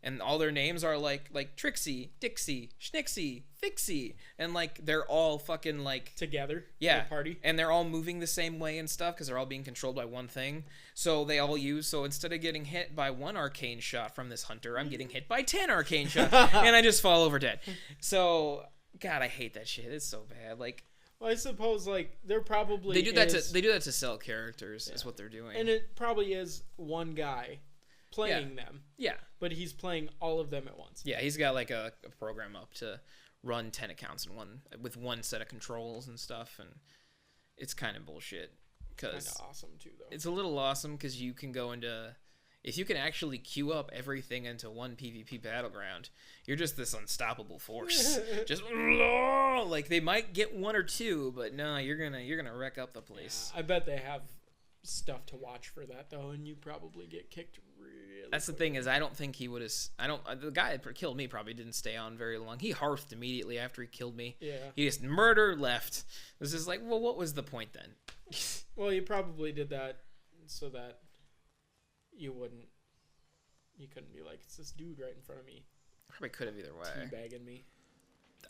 and all their names are like Trixie, Dixie, Schnixie, Fixie, and like they're all fucking like together. Yeah, in a party, and they're all moving the same way and stuff because they're all being controlled by one thing. So they all use. So instead of getting hit by one arcane shot from this hunter, I'm getting hit by 10 arcane shots, and I just fall over dead. So God, I hate that shit. It's so bad. Like. Well, I suppose like they're probably they do that to sell characters is what they're doing, and it probably is one guy playing them. Yeah, but he's playing all of them at once. Yeah, he's got like a program up to run 10 accounts in with one set of controls and stuff, and it's kind of bullshit. Kind of awesome too, though. It's a little awesome because you can go into. If you can actually queue up everything into one PvP battleground, you're just this unstoppable force. Just like they might get one or two, but no, you're gonna wreck up the place. Yeah, I bet they have stuff to watch for that though, and you probably get kicked really. That's the thing is, I don't think he would have. The guy that killed me probably didn't stay on very long. He hearthed immediately after he killed me. Yeah. He just left. This is like, well, what was the point then? Well, you probably did that so that. You couldn't be like, it's this dude right in front of me. Probably could have either way. Teabagging me.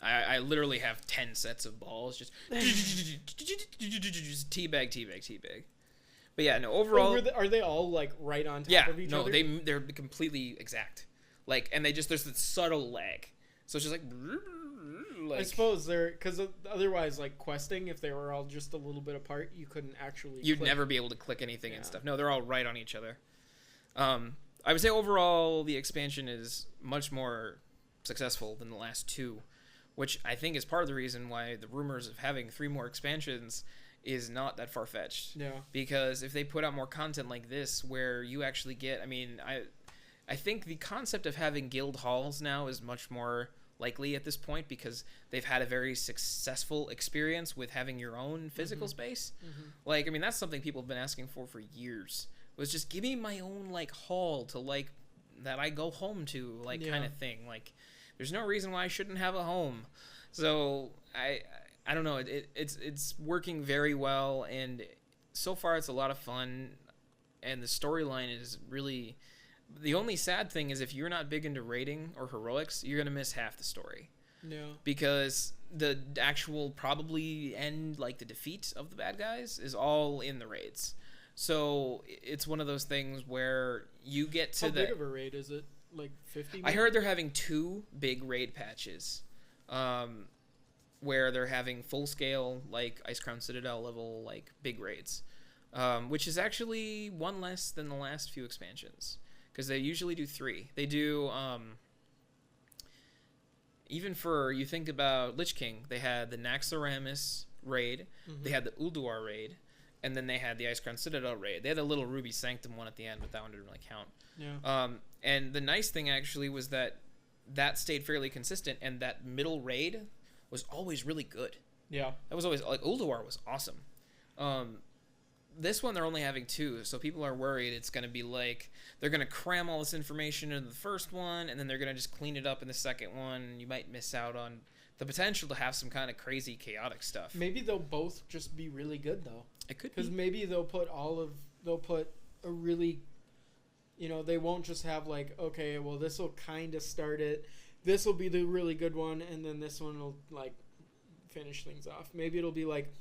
I literally have 10 sets of balls, just teabag. But yeah, no, overall. Are they all like right on top of each other? Yeah, no, they're completely exact. Like, and there's this subtle lag. So it's just like I suppose because otherwise, like questing, if they were all just a little bit apart, you couldn't actually. You'd never be able to click anything and stuff. No, they're all right on each other. I would say overall the expansion is much more successful than the last two, which I think is part of the reason why the rumors of having 3 more expansions is not that far-fetched. Yeah. Because if they put out more content like this, where you actually get, I mean, I think the concept of having guild halls now is much more likely at this point because they've had a very successful experience with having your own physical space. Like, I mean, that's something people have been asking for years. Was just give me my own like hall to like that I go home to, like kind of thing. Like, there's no reason why I shouldn't have a home. So I don't know. It's working very well, and so far it's a lot of fun, and the storyline is really. The only sad thing is if you're not big into raiding or heroics, you're gonna miss half the story. Yeah. Because the actual probably end, like the defeat of the bad guys, is all in the raids. So it's one of those things where you get to How big of a raid is it? Like 50? I heard they're having 2 big raid patches, where they're having full scale like Ice Crown Citadel level like big raids, which is actually one less than the last few expansions. Because they usually do 3. They do, even for, you think about Lich King, they had the Naxxramas raid, they had the Ulduar raid, and then they had the Ice Crown Citadel raid. They had a little Ruby Sanctum one at the end, but that one didn't really count. Yeah. And the nice thing, actually, was that stayed fairly consistent, and that middle raid was always really good. Yeah. That was always, like, Ulduar was awesome. This one they're only having 2, so people are worried it's going to be like they're going to cram all this information into the first one and then they're going to just clean it up in the second one, and you might miss out on the potential to have some kind of crazy chaotic stuff. Maybe they'll both just be really good though. It could Because be. maybe they'll put a really, they won't just have like, okay, well this will kind of start it, this will be the really good one, and then this one will like finish things off. Maybe it'll be like,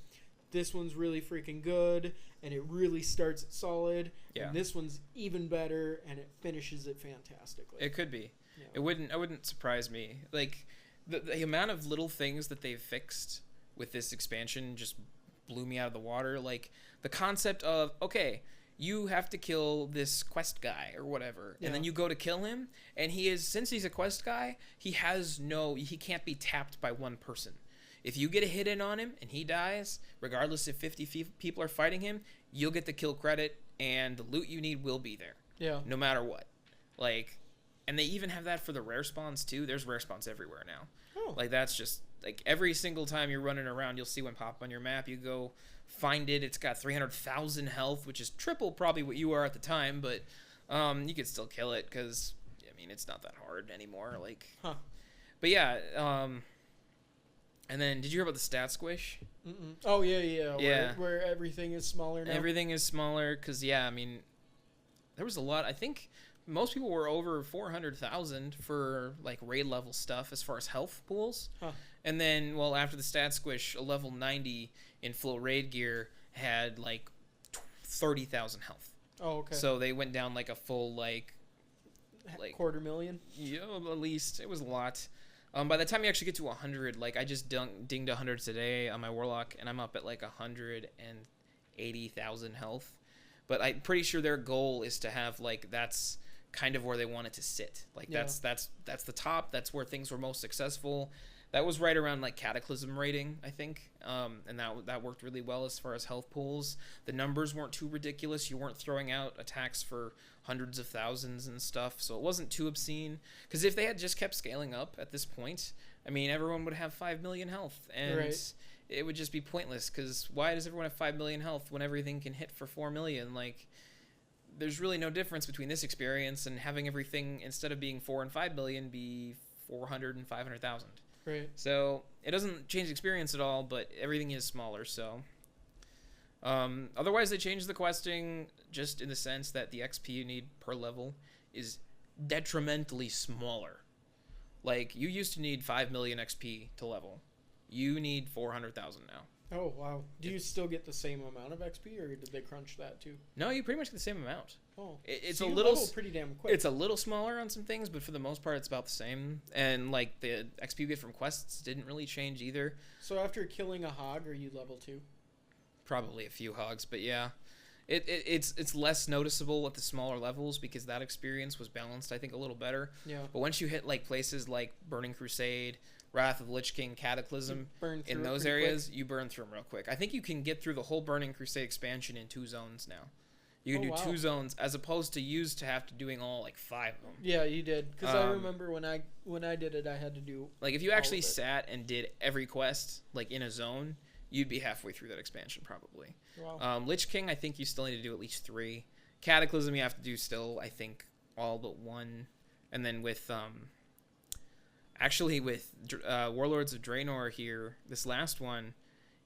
this one's really freaking good, and it really starts it solid. Yeah. And this one's even better, and it finishes it fantastically. It could be. Yeah. It wouldn't surprise me. Like the amount of little things that they've fixed with this expansion just blew me out of the water. Like the concept of, okay, you have to kill this quest guy or whatever, and then you go to kill him, and since he's a quest guy, he can't be tapped by one person. If you get a hit in on him and he dies, regardless if 50 people are fighting him, you'll get the kill credit and the loot you need will be there. Yeah. No matter what. Like, and they even have that for the rare spawns too. There's rare spawns everywhere now. Oh. Like, that's just, like, every single time you're running around, you'll see one pop up on your map. You go find it. It's got 300,000 health, which is triple probably what you are at the time, but you could still kill it because, I mean, it's not that hard anymore. Like, but yeah, and then, did you hear about the stat squish? Mm-mm. Oh, yeah. Yeah. Where everything is smaller now. Everything is smaller because, yeah, I mean, there was a lot. I think most people were over 400,000 for, like, raid level stuff as far as health pools. And then, well, after the stat squish, a level 90 in full raid gear had, like, 30,000 health. Oh, okay. So they went down, like, a full, like 250,000? Yeah, at least. It was a lot. By the time you actually get to 100, like, I just dinged 100 today on my Warlock, and I'm up at, like, 180,000 health. But I'm pretty sure their goal is to have, like, that's kind of where they want it to sit. Like, that's the top. That's where things were most successful. That was right around, like, Cataclysm rating, I think. And that worked really well as far as health pools. The numbers weren't too ridiculous. You weren't throwing out attacks for hundreds of thousands and stuff, so it wasn't too obscene. Because if they had just kept scaling up at this point, I mean, everyone would have 5 million health, and it would just be pointless. Because why does everyone have 5 million health when everything can hit for 4 million? Like, there's really no difference between this experience and having everything, instead of being 4 and 5 million, be 400 and 500,000. Right. So it doesn't change the experience at all, but everything is smaller. So otherwise, they changed the questing just in the sense that the XP you need per level is detrimentally smaller. Like, you used to need 5 million XP to level. You need 400,000 now. Oh, wow. Do you still get the same amount of XP, or did they crunch that too? No, you pretty much get the same amount. Oh, It's so a you little level pretty damn quick. It's a little smaller on some things, but for the most part, it's about the same. And, like, the XP you get from quests didn't really change either. So after killing a hog, are you level 2? Probably a few hogs, but yeah. It's less noticeable at the smaller levels because that experience was balanced, I think, a little better. Yeah. But once you hit, like, places like Burning Crusade, Wrath of the Lich King, Cataclysm, in those areas, you burn through them real quick. I think you can get through the whole Burning Crusade expansion in 2 zones now. You can Oh, do wow. 2 zones as opposed to used to have to doing all like 5 of them. Yeah, you did. Because I Um, remember when I did it, I had to do. Like if you all actually of it. sat and did every quest like in a zone, you'd be halfway through that expansion probably. Wow. Lich King, I think you still need to do at least 3. Cataclysm, you have to do still, I think, all but 1. And then with actually with Warlords of Draenor here, this last one,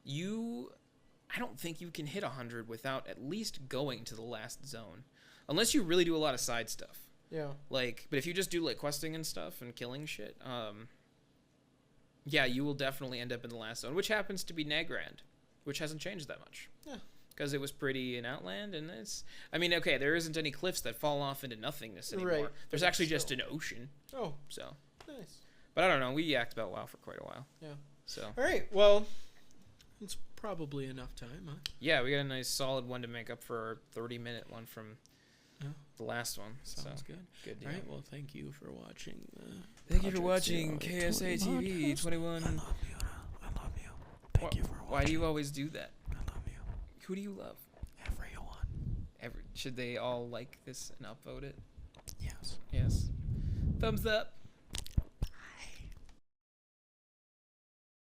I don't think you can hit 100 without at least going to the last zone, unless you really do a lot of side stuff. Yeah. Like, but if you just do like questing and stuff and killing shit, yeah, you will definitely end up in the last zone, which happens to be Nagrand, which hasn't changed that much. Yeah. Because it was pretty in Outland, and I mean, okay, there isn't any cliffs that fall off into nothingness anymore. Right, There's but actually still. just an ocean, Oh, so. nice. But I don't know, we yacked about WoW for quite a while. Yeah. So. All right. Well, it's probably enough time, huh? Yeah, we got a nice solid one to make up for our 30-minute one from Yeah. the last one. Sounds So. good. Good deal. All right. Well, thank you for watching. Thank you for Project watching Zero KSA 20 TV podcast. 21. I love you. I love you. Thank you for watching. Why do you always do that? I love you. Who do you love? Everyone. Should they all like this and upvote it? Yes. Yes. Thumbs up.